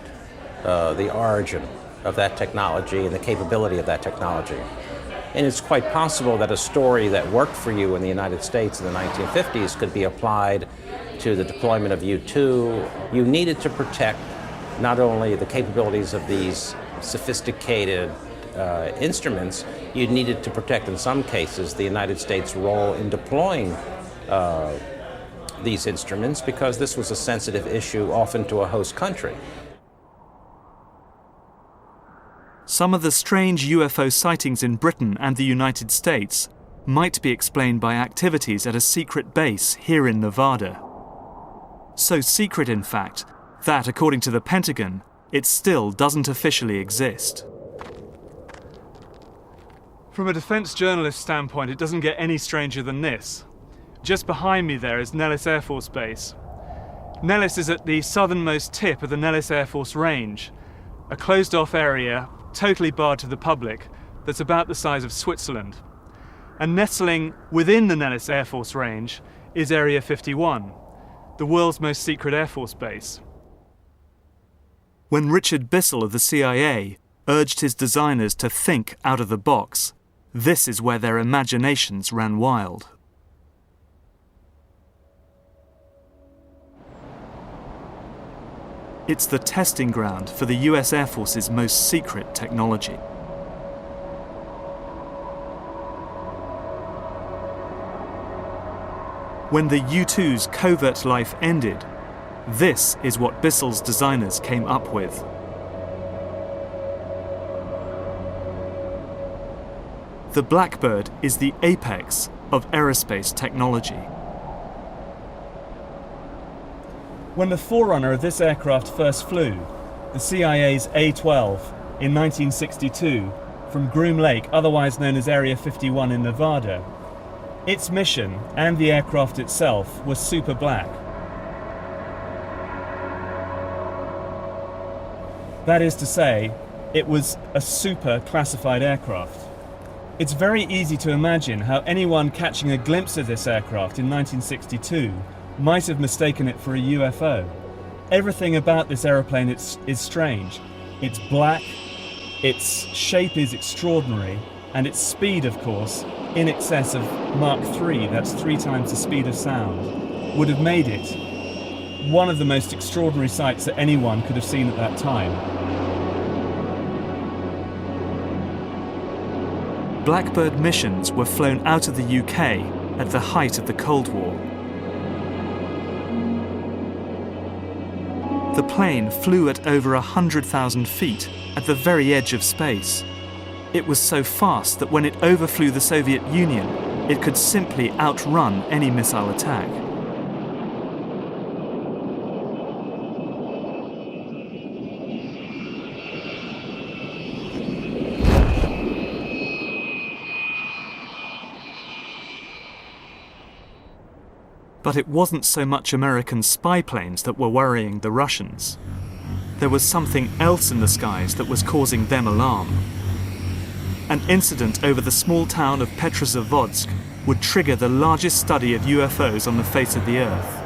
the origin of that technology and the capability of that technology. And it's quite possible that a story that worked for you in the United States in the 1950s could be applied to the deployment of U-2. You needed to protect not only the capabilities of these sophisticated instruments, you needed to protect, in some cases, the United States' role in deploying these instruments, because this was a sensitive issue often to a host country. Some of the strange UFO sightings in Britain and the United States might be explained by activities at a secret base here in Nevada. So secret, in fact, that, according to the Pentagon, it still doesn't officially exist. From a defence journalist standpoint, it doesn't get any stranger than this. Just behind me there is Nellis Air Force Base. Nellis is at the southernmost tip of the Nellis Air Force Range, a closed-off area totally barred to the public that's about the size of Switzerland. And nestling within the Nellis Air Force Range is Area 51, the world's most secret Air Force base. When Richard Bissell of the CIA urged his designers to think out of the box, this is where their imaginations ran wild. It's the testing ground for the US Air Force's most secret technology. When the U-2's covert life ended, this is what Bissell's designers came up with. The Blackbird is the apex of aerospace technology. When the forerunner of this aircraft first flew, the CIA's A-12, in 1962, from Groom Lake, otherwise known as Area 51 in Nevada, its mission and the aircraft itself was super black. That is to say, it was a super classified aircraft. It's very easy to imagine how anyone catching a glimpse of this aircraft in 1962 might have mistaken it for a UFO. Everything about this aeroplane is strange. It's black, its shape is extraordinary, and its speed, of course, in excess of Mach 3, that's 3 times the speed of sound, would have made it one of the most extraordinary sights that anyone could have seen at that time. Blackbird missions were flown out of the UK at the height of the Cold War. The plane flew at over 100,000 feet at the very edge of space. It was so fast that when it overflew the Soviet Union, it could simply outrun any missile attack. But it wasn't so much American spy planes that were worrying the Russians. There was something else in the skies that was causing them alarm. An incident over the small town of Petrozavodsk would trigger the largest study of UFOs on the face of the Earth.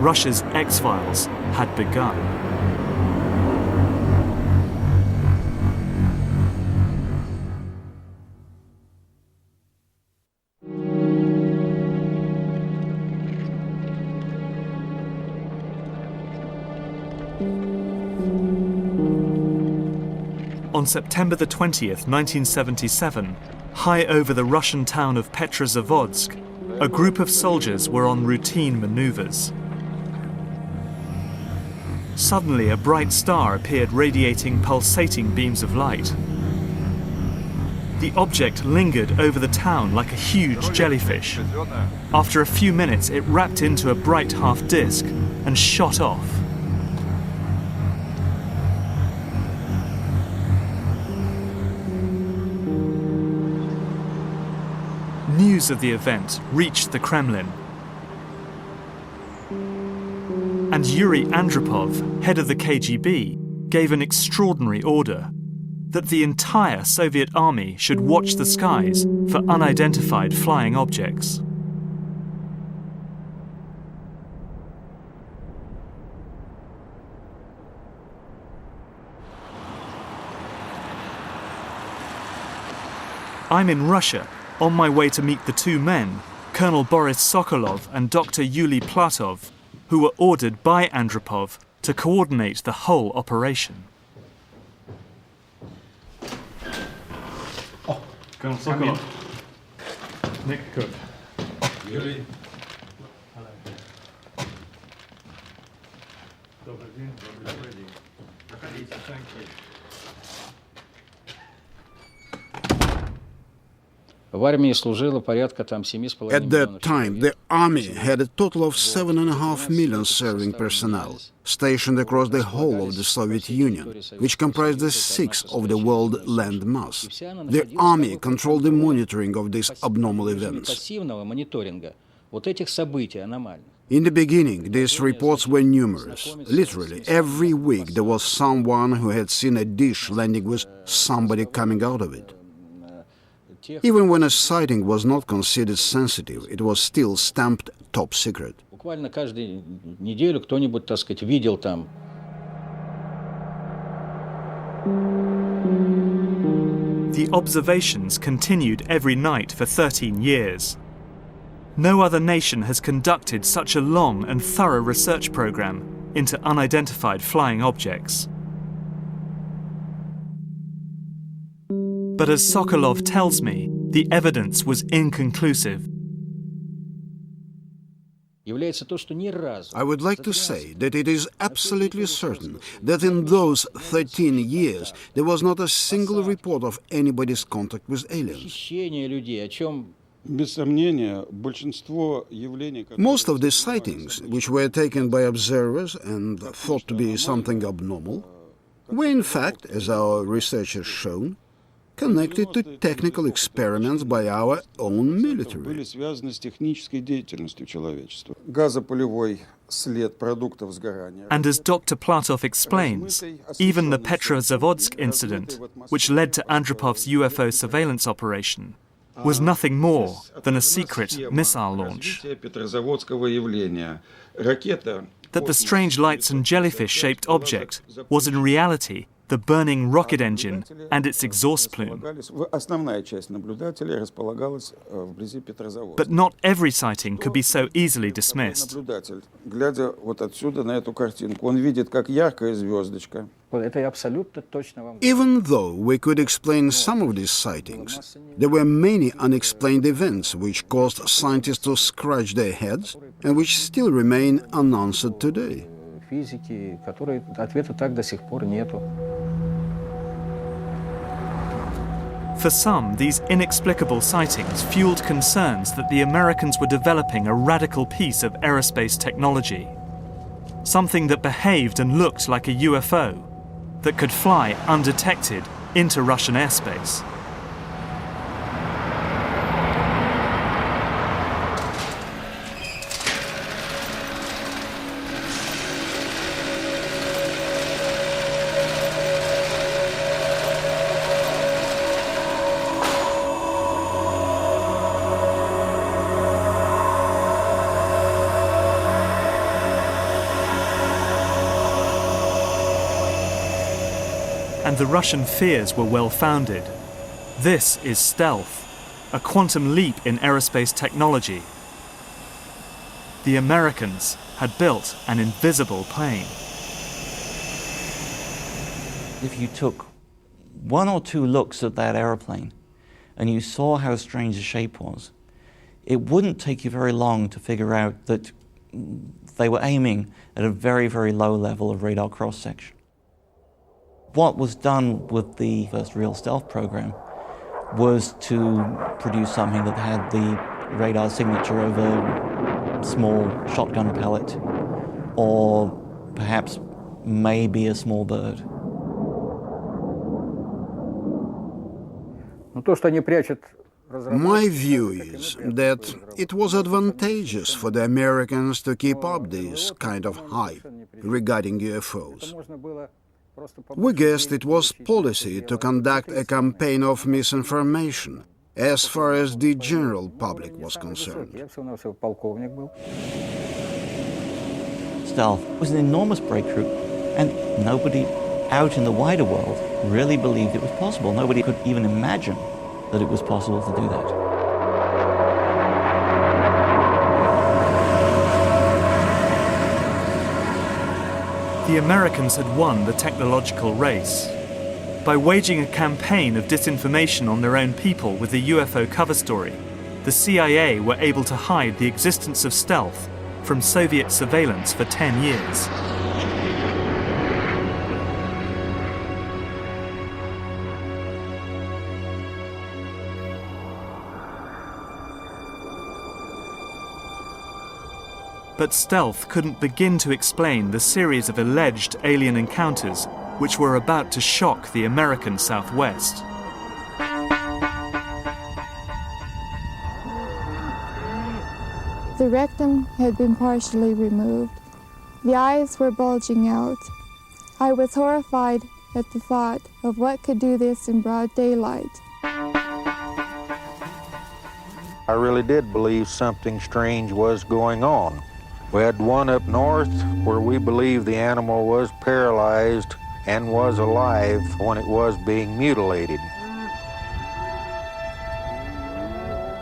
Russia's X-Files had begun. On September the 20th, 1977, high over the Russian town of Petrozavodsk, a group of soldiers were on routine maneuvers. Suddenly, a bright star appeared radiating pulsating beams of light. The object lingered over the town like a huge jellyfish. After a few minutes, it wrapped into a bright half disk and shot off. News of the event reached the Kremlin, and Yuri Andropov, head of the KGB, gave an extraordinary order that the entire Soviet army should watch the skies for unidentified flying objects. I'm in Russia, on my way to meet the two men, Colonel Boris Sokolov and Dr. Yuli Platov, who were ordered by Andropov to coordinate the whole operation. Oh, Colonel Sokolov. Nick Cook. Yuli. Hello. Thank you. At that time, the army had a total of 7.5 million serving personnel, stationed across the whole of the Soviet Union, which comprised a sixth of the world land mass. The army controlled the monitoring of these abnormal events. In the beginning, these reports were numerous. Literally, every week there was someone who had seen a dish landing with somebody coming out of it. Even when a sighting was not considered sensitive, it was still stamped top secret. The observations continued every night for 13 years. No other nation has conducted such a long and thorough research program into unidentified flying objects. But as Sokolov tells me, the evidence was inconclusive. I would like to say that it is absolutely certain that in those 13 years there was not a single report of anybody's contact with aliens. Most of the sightings, which were taken by observers and thought to be something abnormal, were in fact, as our research has shown, connected to technical experiments by our own military. And as Dr. Platov explains, even the Petrozavodsk incident, which led to Andropov's UFO surveillance operation, was nothing more than a secret missile launch. That the strange lights and jellyfish-shaped object was in reality the burning rocket engine and its exhaust plume. But not every sighting could be so easily dismissed. Even though we could explain some of these sightings, there were many unexplained events which caused scientists to scratch their heads and which still remain unanswered today. For some, these inexplicable sightings fueled concerns that the Americans were developing a radical piece of aerospace technology. Something that behaved and looked like a UFO, that could fly undetected into Russian airspace. and the Russian fears were well-founded. This is stealth, a quantum leap in aerospace technology. The Americans had built an invisible plane. If you took one or two looks at that aeroplane and you saw how strange the shape was, it wouldn't take you very long to figure out that they were aiming at a very, very low level of radar cross-section. What was done with the first real stealth program was to produce something that had the radar signature of a small shotgun pellet or perhaps maybe a small bird. My view is that it was advantageous for the Americans to keep up this kind of hype regarding UFOs. We guessed it was policy to conduct a campaign of misinformation as far as the general public was concerned. Stealth was an enormous breakthrough, and nobody out in the wider world really believed it was possible. Nobody could even imagine that it was possible to do that. The Americans had won the technological race. By waging a campaign of disinformation on their own people with the UFO cover story, the CIA were able to hide the existence of stealth from Soviet surveillance for 10 years. But stealth couldn't begin to explain the series of alleged alien encounters which were about to shock the American Southwest. The rectum had been partially removed. The eyes were bulging out. I was horrified at the thought of what could do this in broad daylight. I really did believe something strange was going on. We had one up north where we believed the animal was paralyzed and was alive when it was being mutilated.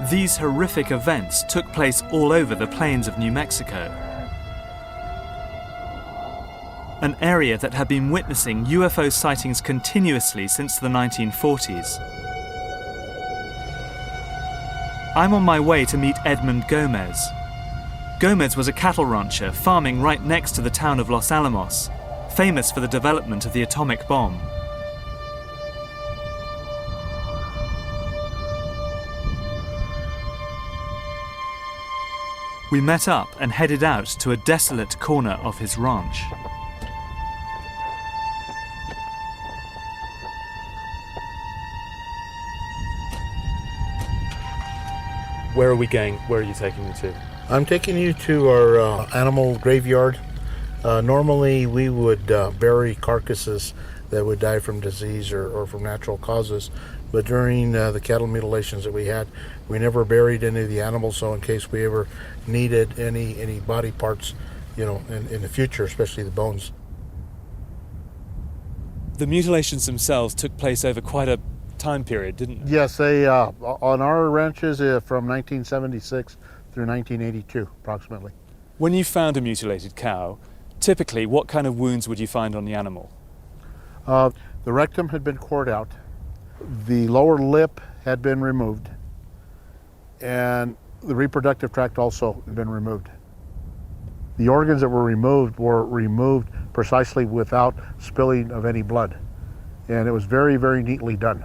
These horrific events took place all over the plains of New Mexico, an area that had been witnessing UFO sightings continuously since the 1940s. I'm on my way to meet Edmund Gomez. Gomez was a cattle rancher farming right next to the town of Los Alamos, famous for the development of the atomic bomb. We met up and headed out to a desolate corner of his ranch. Where are we going? Where are you taking me to? I'm taking you to our animal graveyard. Normally we would bury carcasses that would die from disease or from natural causes, but during the cattle mutilations that we had, we never buried any of the animals, so in case we ever needed any body parts, you know, in the future, especially the bones. The mutilations themselves took place over quite a time period, didn't they? Yes, they on our ranches from 1976 through 1982, approximately. When you found a mutilated cow, typically what kind of wounds would you find on the animal? The rectum had been cored out, the lower lip had been removed, and the reproductive tract also had been removed. The organs that were removed precisely without spilling of any blood, and it was very, very neatly done.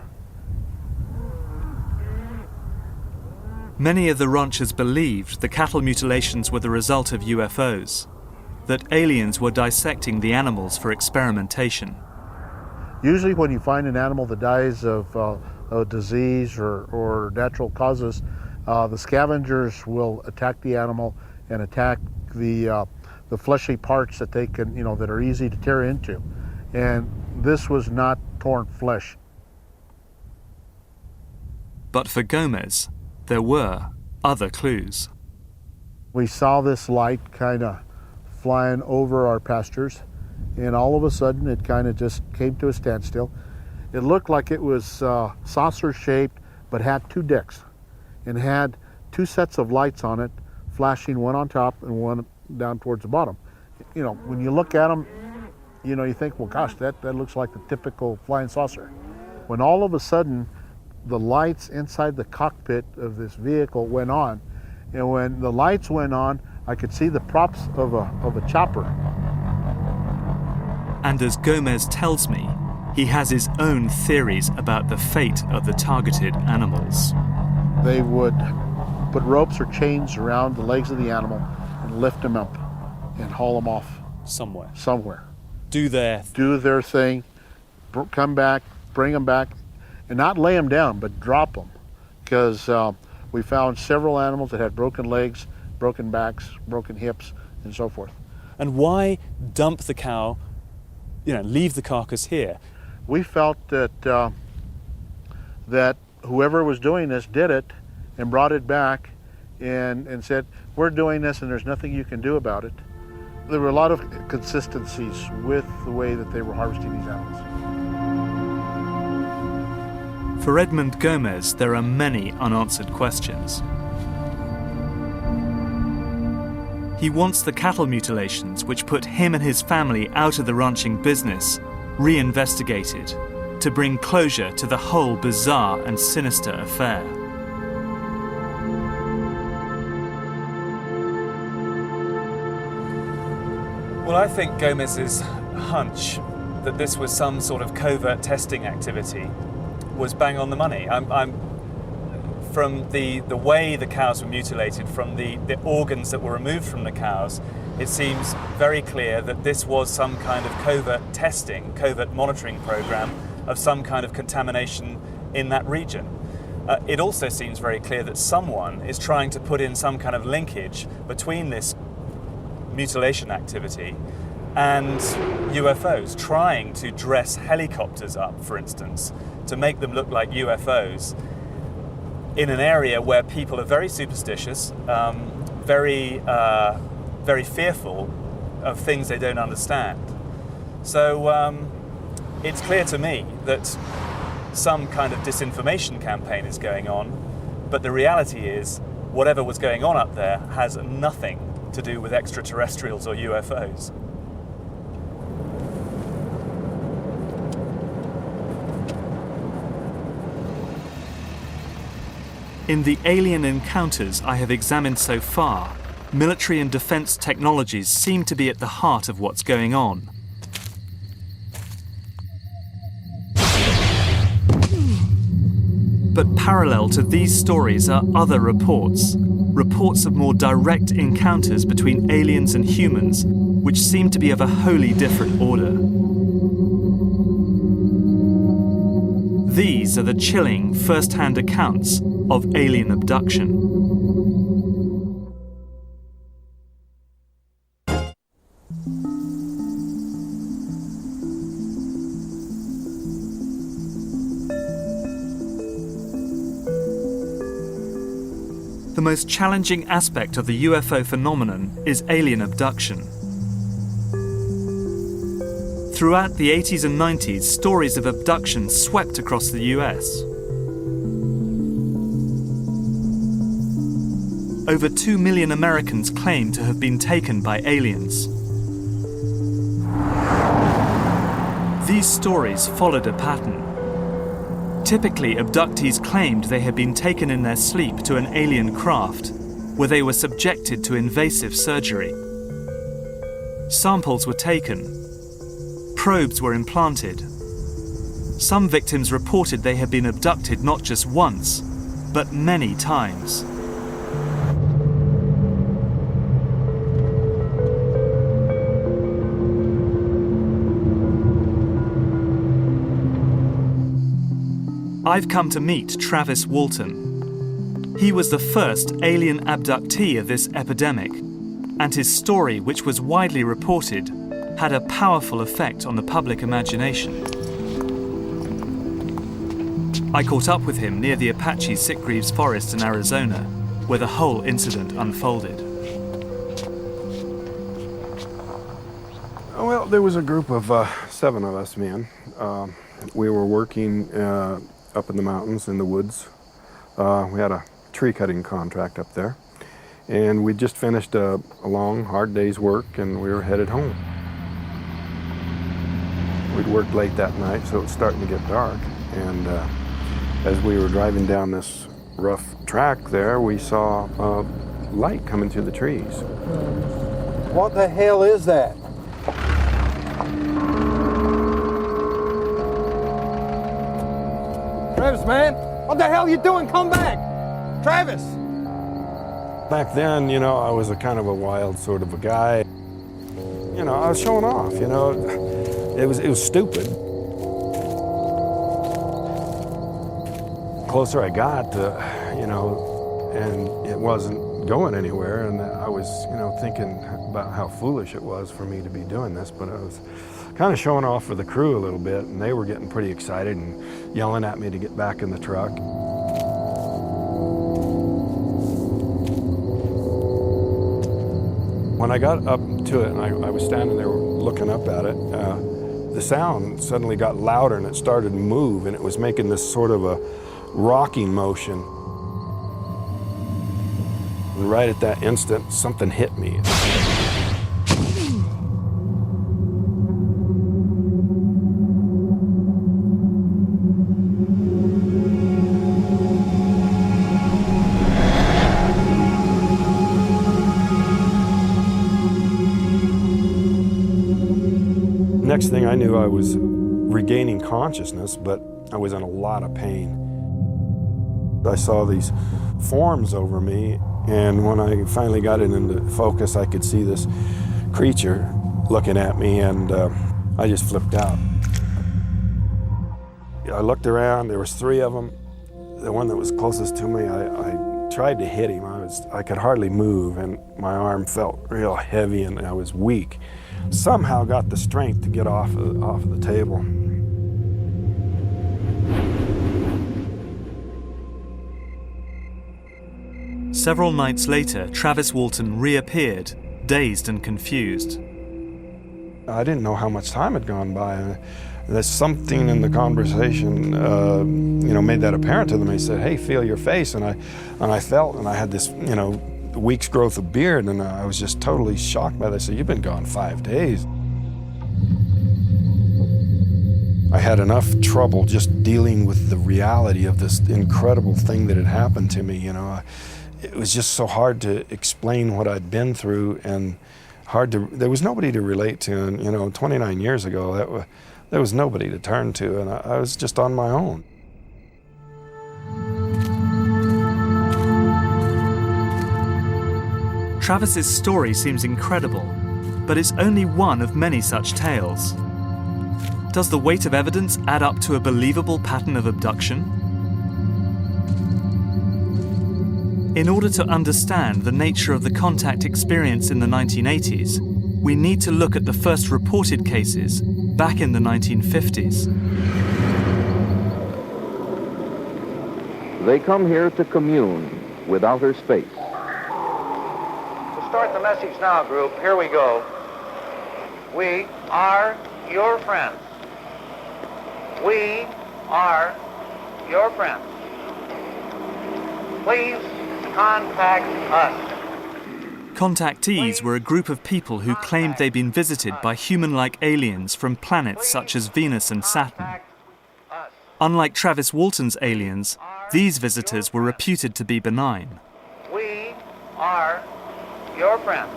Many of the ranchers believed the cattle mutilations were the result of UFOs, that aliens were dissecting the animals for experimentation. Usually when you find an animal that dies of a disease or natural causes, the scavengers will attack the animal and attack the fleshy parts that they can, you know, that are easy to tear into. And this was not torn flesh. But for Gomez, there were other clues. We saw this light kind of flying over our pastures, and all of a sudden it kind of just came to a standstill. It looked like it was saucer-shaped, but had two decks, and had two sets of lights on it, flashing one on top and one down towards the bottom. You know, when you look at them, you know, you think, well, gosh, that looks like the typical flying saucer. When all of a sudden, the lights inside the cockpit of this vehicle went on, and when the lights went on, I could see the props of a chopper. And as Gomez tells me, he has his own theories about the fate of the targeted animals. They would put ropes or chains around the legs of the animal and lift them up and haul them off. Somewhere. Do their thing, come back, bring them back, and not lay them down, but drop them. Because we found several animals that had broken legs, broken backs, broken hips, and so forth. And why dump the cow, leave the carcass here? We felt that that whoever was doing this did it and brought it back and said, we're doing this and there's nothing you can do about it. There were a lot of consistencies with the way that they were harvesting these animals. For Edmund Gomez, there are many unanswered questions. He wants the cattle mutilations, which put him and his family out of the ranching business, re-investigated to bring closure to the whole bizarre and sinister affair. Well, I think Gomez's hunch that this was some sort of covert testing activity was bang on the money. From the way the cows were mutilated, from the organs that were removed from the cows, it seems very clear that this was some kind of covert testing, covert monitoring program of some kind of contamination in that region. It also seems very clear that someone is trying to put in some kind of linkage between this mutilation activity and UFOs, trying to dress helicopters up, for instance, to make them look like UFOs in an area where people are very superstitious, very fearful of things they don't understand. So it's clear to me that some kind of disinformation campaign is going on, but the reality is whatever was going on up there has nothing to do with extraterrestrials or UFOs. In the alien encounters I have examined so far, military and defense technologies seem to be at the heart of what's going on. But parallel to these stories are other reports of more direct encounters between aliens and humans, which seem to be of a wholly different order. These are the chilling first-hand accounts of alien abduction. The most challenging aspect of the UFO phenomenon is alien abduction. Throughout the 80s and 90s, stories of abduction swept across the US. Over 2 million Americans claim to have been taken by aliens. These stories followed a pattern. Typically, abductees claimed they had been taken in their sleep to an alien craft, where they were subjected to invasive surgery. Samples were taken. Probes were implanted. Some victims reported they had been abducted not just once, but many times. I've come to meet Travis Walton. He was the first alien abductee of this epidemic, and his story, which was widely reported, had a powerful effect on the public imagination. I caught up with him near the Apache Sitgreaves Forest in Arizona, where the whole incident unfolded. Well, Well, there was a group of 7 of us men. We were working up in the mountains, in the woods. We had a tree cutting contract up there. And we just finished a long, hard day's work, and we were headed home. We'd worked late that night, so it was starting to get dark. And as we were driving down this rough track there, we saw light coming through the trees. What the hell is that? Travis, man, what the hell are you doing? Come back! Travis! Back then, you know, I was a kind of a wild sort of a guy. You know, I was showing off, you know. It was stupid. Closer I got, you know, and it wasn't going anywhere, and I was, you know, thinking about how foolish it was for me to be doing this, but I was kind of showing off for the crew a little bit, and they were getting pretty excited and yelling at me to get back in the truck. When I got up to it and I was standing there looking up at it, the sound suddenly got louder and it started to move, and it was making this sort of a rocking motion. And right at that instant, something hit me. Next thing I knew, I was regaining consciousness, but I was in a lot of pain. I saw these forms over me, and when I finally got it into focus, I could see this creature looking at me, and I just flipped out. I looked around, there was 3 of them. The one that was closest to me, I tried to hit him. I could hardly move, and my arm felt real heavy, and I was weak. Somehow got the strength to get off of the table. Several nights later, Travis Walton reappeared, dazed and confused. I didn't know how much time had gone by. There's something in the conversation, you know, made that apparent to them. He said, "Hey, feel your face," and I felt, and I had this, you know, week's growth of beard, and I was just totally shocked by this. I said, "You've been gone 5 days." I had enough trouble just dealing with the reality of this incredible thing that had happened to me, you know. It was just so hard to explain what I'd been through, and there was nobody to relate to, and, you know, 29 years ago, there was nobody to turn to, and I was just on my own. Travis's story seems incredible, but it's only one of many such tales. Does the weight of evidence add up to a believable pattern of abduction? In order to understand the nature of the contact experience in the 1980s, we need to look at the first reported cases back in the 1950s. They come here to commune with outer space. Start the message now, group. Here we go. We are your friends. We are your friends. Please contact us. Contactees were a group of people who claimed they'd been visited by human-like aliens from planets such as Venus and Saturn. Unlike Travis Walton's aliens, these visitors were reputed to be benign. We are your friends.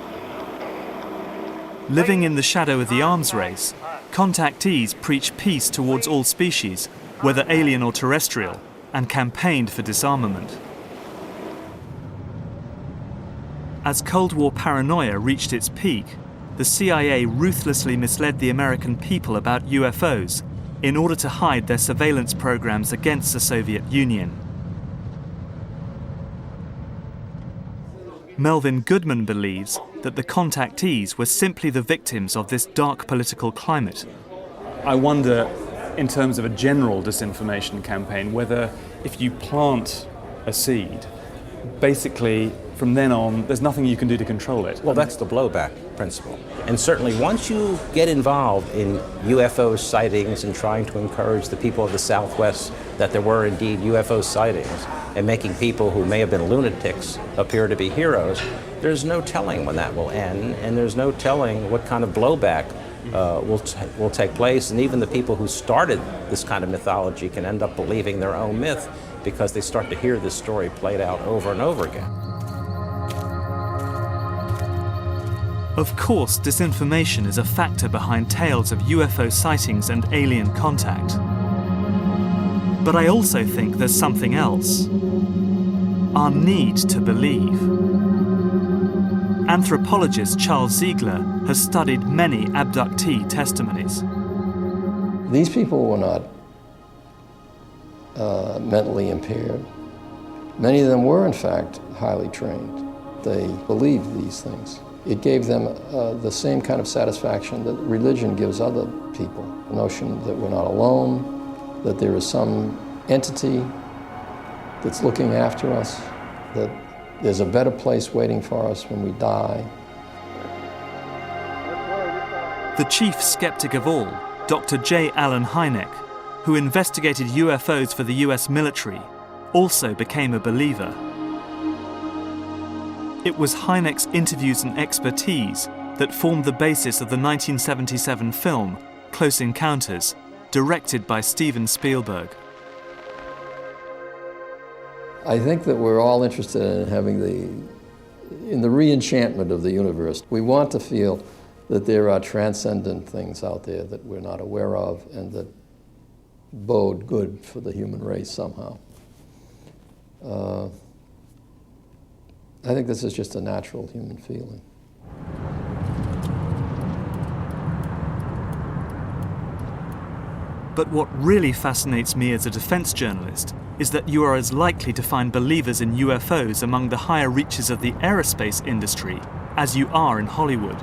Living in the shadow of the arms race, contactees preached peace towards all species, whether alien or terrestrial, and campaigned for disarmament. As Cold War paranoia reached its peak, the CIA ruthlessly misled the American people about UFOs in order to hide their surveillance programs against the Soviet Union. Melvin Goodman believes that the contactees were simply the victims of this dark political climate. I wonder, in terms of a general disinformation campaign, whether if you plant a seed, basically from then on, there's nothing you can do to control it. Well, that's the blowback principle. And certainly once you get involved in UFO sightings and trying to encourage the people of the Southwest that there were indeed UFO sightings and making people who may have been lunatics appear to be heroes, there's no telling when that will end, and there's no telling what kind of blowback will take place. And even the people who started this kind of mythology can end up believing their own myth because they start to hear this story played out over and over again. Of course, disinformation is a factor behind tales of UFO sightings and alien contact. But I also think there's something else. Our need to believe. Anthropologist Charles Ziegler has studied many abductee testimonies. These people were not mentally impaired. Many of them were, in fact, highly trained. They believed these things. It gave them the same kind of satisfaction that religion gives other people. The notion that we're not alone, that there is some entity that's looking after us, that there's a better place waiting for us when we die. The chief skeptic of all, Dr. J. Allen Hynek, who investigated UFOs for the US military, also became a believer. It was Hynek's interviews and expertise that formed the basis of the 1977 film Close Encounters, directed by Steven Spielberg. I think that we're all interested in having in the re-enchantment of the universe. We want to feel that there are transcendent things out there that we're not aware of and that bode good for the human race somehow. I think this is just a natural human feeling. But what really fascinates me as a defense journalist is that you are as likely to find believers in UFOs among the higher reaches of the aerospace industry as you are in Hollywood.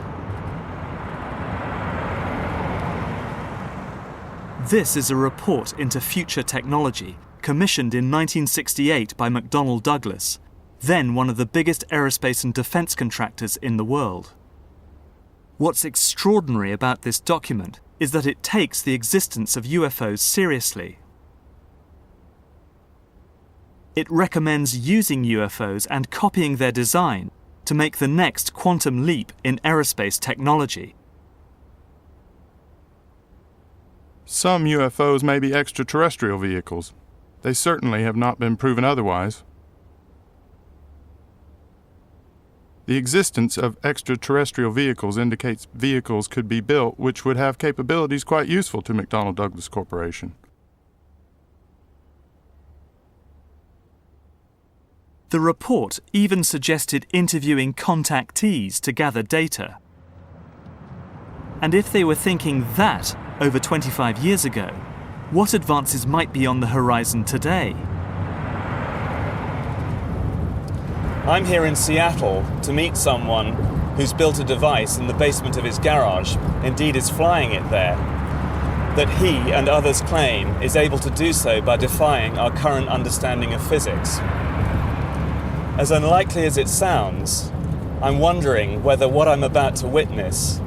This is a report into future technology commissioned in 1968 by McDonnell Douglas, then one of the biggest aerospace and defense contractors in the world. What's extraordinary about this document is that it takes the existence of UFOs seriously. It recommends using UFOs and copying their design to make the next quantum leap in aerospace technology. Some UFOs may be extraterrestrial vehicles. They certainly have not been proven otherwise. The existence of extraterrestrial vehicles indicates vehicles could be built which would have capabilities quite useful to McDonnell Douglas Corporation. The report even suggested interviewing contactees to gather data. And if they were thinking that over 25 years ago, what advances might be on the horizon today? I'm here in Seattle to meet someone who's built a device in the basement of his garage, indeed is flying it there, that he and others claim is able to do so by defying our current understanding of physics. As unlikely as it sounds, I'm wondering whether what I'm about to witness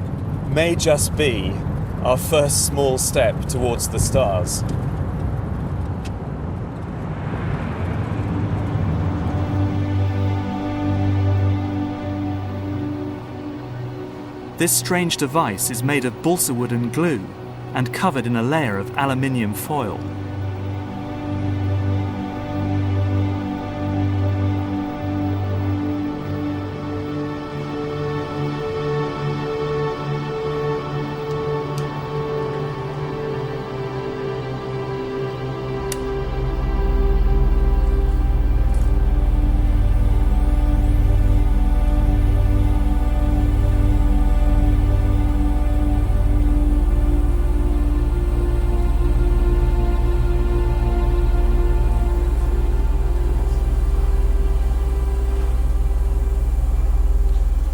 may just be our first small step towards the stars. This strange device is made of balsa wood and glue and covered in a layer of aluminium foil.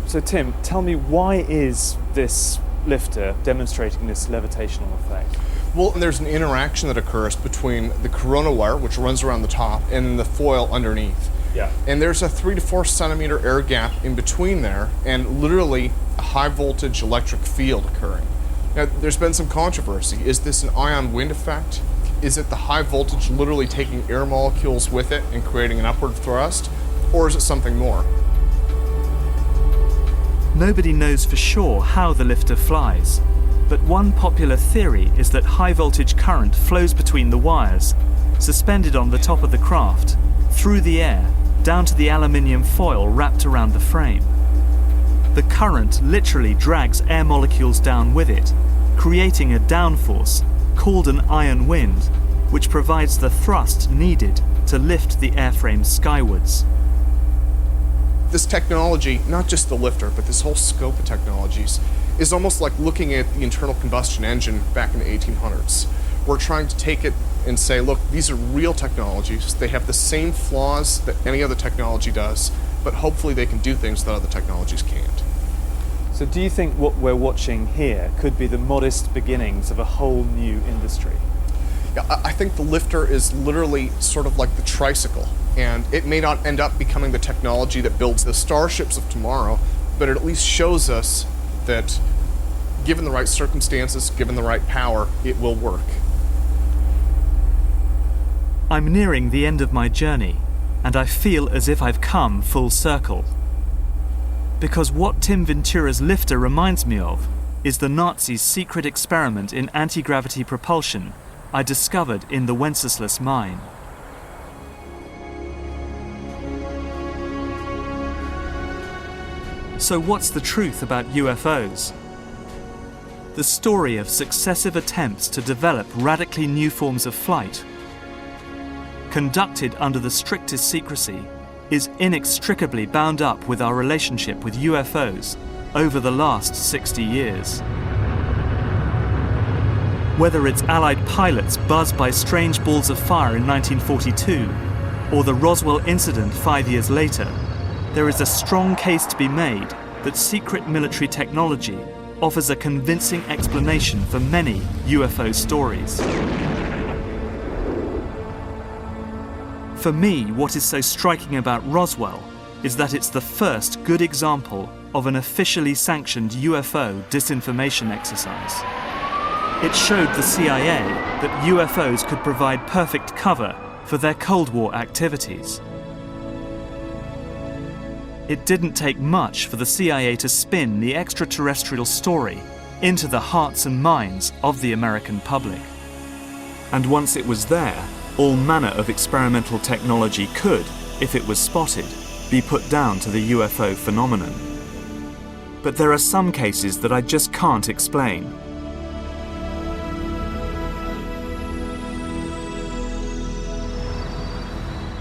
So Tim, tell me, why is this lifter demonstrating this levitational effect? Well, there's an interaction that occurs between the corona wire, which runs around the top, and the foil underneath. Yeah. And there's a 3 to 4 centimeter air gap in between there, and literally a high voltage electric field occurring. Now, there's been some controversy. Is this an ion wind effect? Is it the high voltage literally taking air molecules with it and creating an upward thrust? Or is it something more? Nobody knows for sure how the lifter flies, but one popular theory is that high voltage current flows between the wires, suspended on the top of the craft, through the air, down to the aluminium foil wrapped around the frame. The current literally drags air molecules down with it, creating a downforce called an ion wind, which provides the thrust needed to lift the airframe skywards. This technology, not just the lifter, but this whole scope of technologies, is almost like looking at the internal combustion engine back in the 1800s. We're trying to take it and say, look, these are real technologies. They have the same flaws that any other technology does, but hopefully they can do things that other technologies can't. So do you think what we're watching here could be the modest beginnings of a whole new industry? Yeah, I think the lifter is literally sort of like the tricycle, and it may not end up becoming the technology that builds the starships of tomorrow, but it at least shows us that given the right circumstances, given the right power, it will work. I'm nearing the end of my journey, and I feel as if I've come full circle. Because what Tim Ventura's lifter reminds me of is the Nazis' secret experiment in anti-gravity propulsion I discovered in the Wenceslas mine. So what's the truth about UFOs? The story of successive attempts to develop radically new forms of flight, conducted under the strictest secrecy, is inextricably bound up with our relationship with UFOs over the last 60 years. Whether it's Allied pilots buzzed by strange balls of fire in 1942, or the Roswell incident 5 years later, there is a strong case to be made that secret military technology offers a convincing explanation for many UFO stories. For me, what is so striking about Roswell is that it's the first good example of an officially sanctioned UFO disinformation exercise. It showed the CIA that UFOs could provide perfect cover for their Cold War activities. It didn't take much for the CIA to spin the extraterrestrial story into the hearts and minds of the American public. And once it was there, all manner of experimental technology could, if it was spotted, be put down to the UFO phenomenon. But there are some cases that I just can't explain.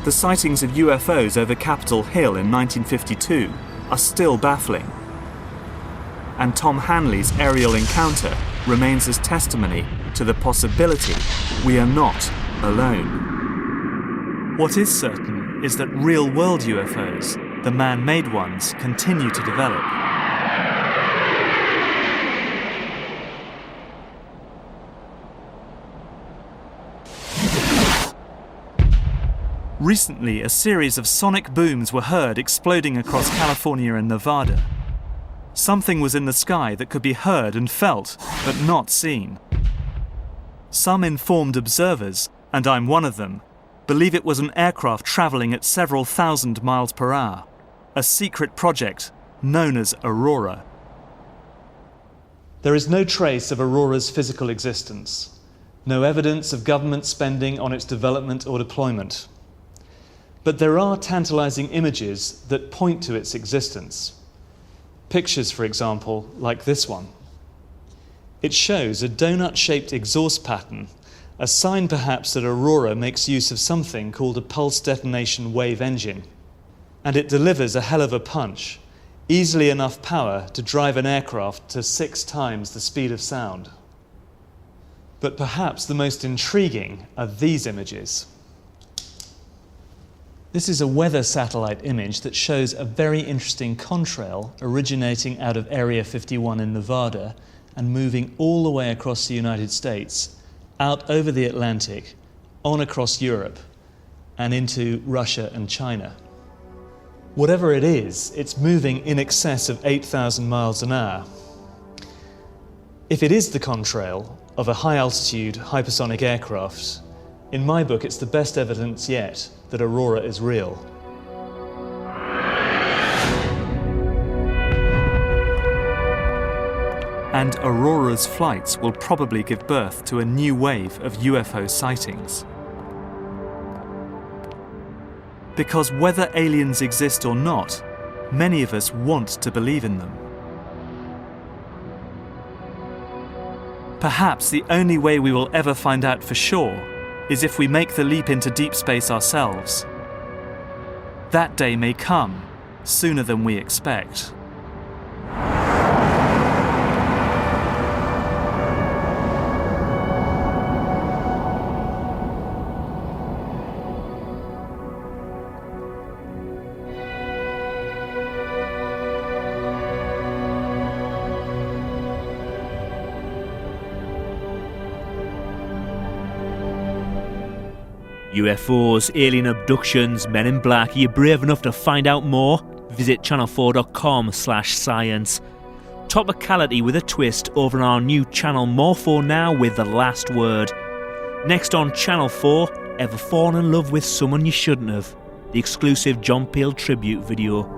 The sightings of UFOs over Capitol Hill in 1952 are still baffling. And Tom Hanley's aerial encounter remains as testimony to the possibility we are not alone. What is certain is that real-world UFOs, the man-made ones, continue to develop. Recently, a series of sonic booms were heard exploding across California and Nevada. Something was in the sky that could be heard and felt, but not seen. Some informed observers, and I'm one of them, believe it was an aircraft traveling at several thousand miles per hour, a secret project known as Aurora. There is no trace of Aurora's physical existence, no evidence of government spending on its development or deployment. But there are tantalizing images that point to its existence. Pictures, for example, like this one. It shows a donut-shaped exhaust pattern, a sign perhaps that Aurora makes use of something called a pulse detonation wave engine. And it delivers a hell of a punch, easily enough power to drive an aircraft to 6 times the speed of sound. But perhaps the most intriguing are these images. This is a weather satellite image that shows a very interesting contrail originating out of Area 51 in Nevada and moving all the way across the United States, out over the Atlantic, on across Europe, and into Russia and China. Whatever it is, it's moving in excess of 8,000 miles an hour. If it is the contrail of a high-altitude hypersonic aircraft, in my book it's the best evidence yet that Aurora is real. And Aurora's flights will probably give birth to a new wave of UFO sightings. Because whether aliens exist or not, many of us want to believe in them. Perhaps the only way we will ever find out for sure is if we make the leap into deep space ourselves. That day may come sooner than we expect. UFOs, alien abductions, men in black. Are you brave enough to find out more? Visit channel4.com/science. Topicality with a twist over on our new channel More For Now with the last word. Next on Channel 4, ever fallen in love with someone you shouldn't have? The exclusive John Peel tribute video.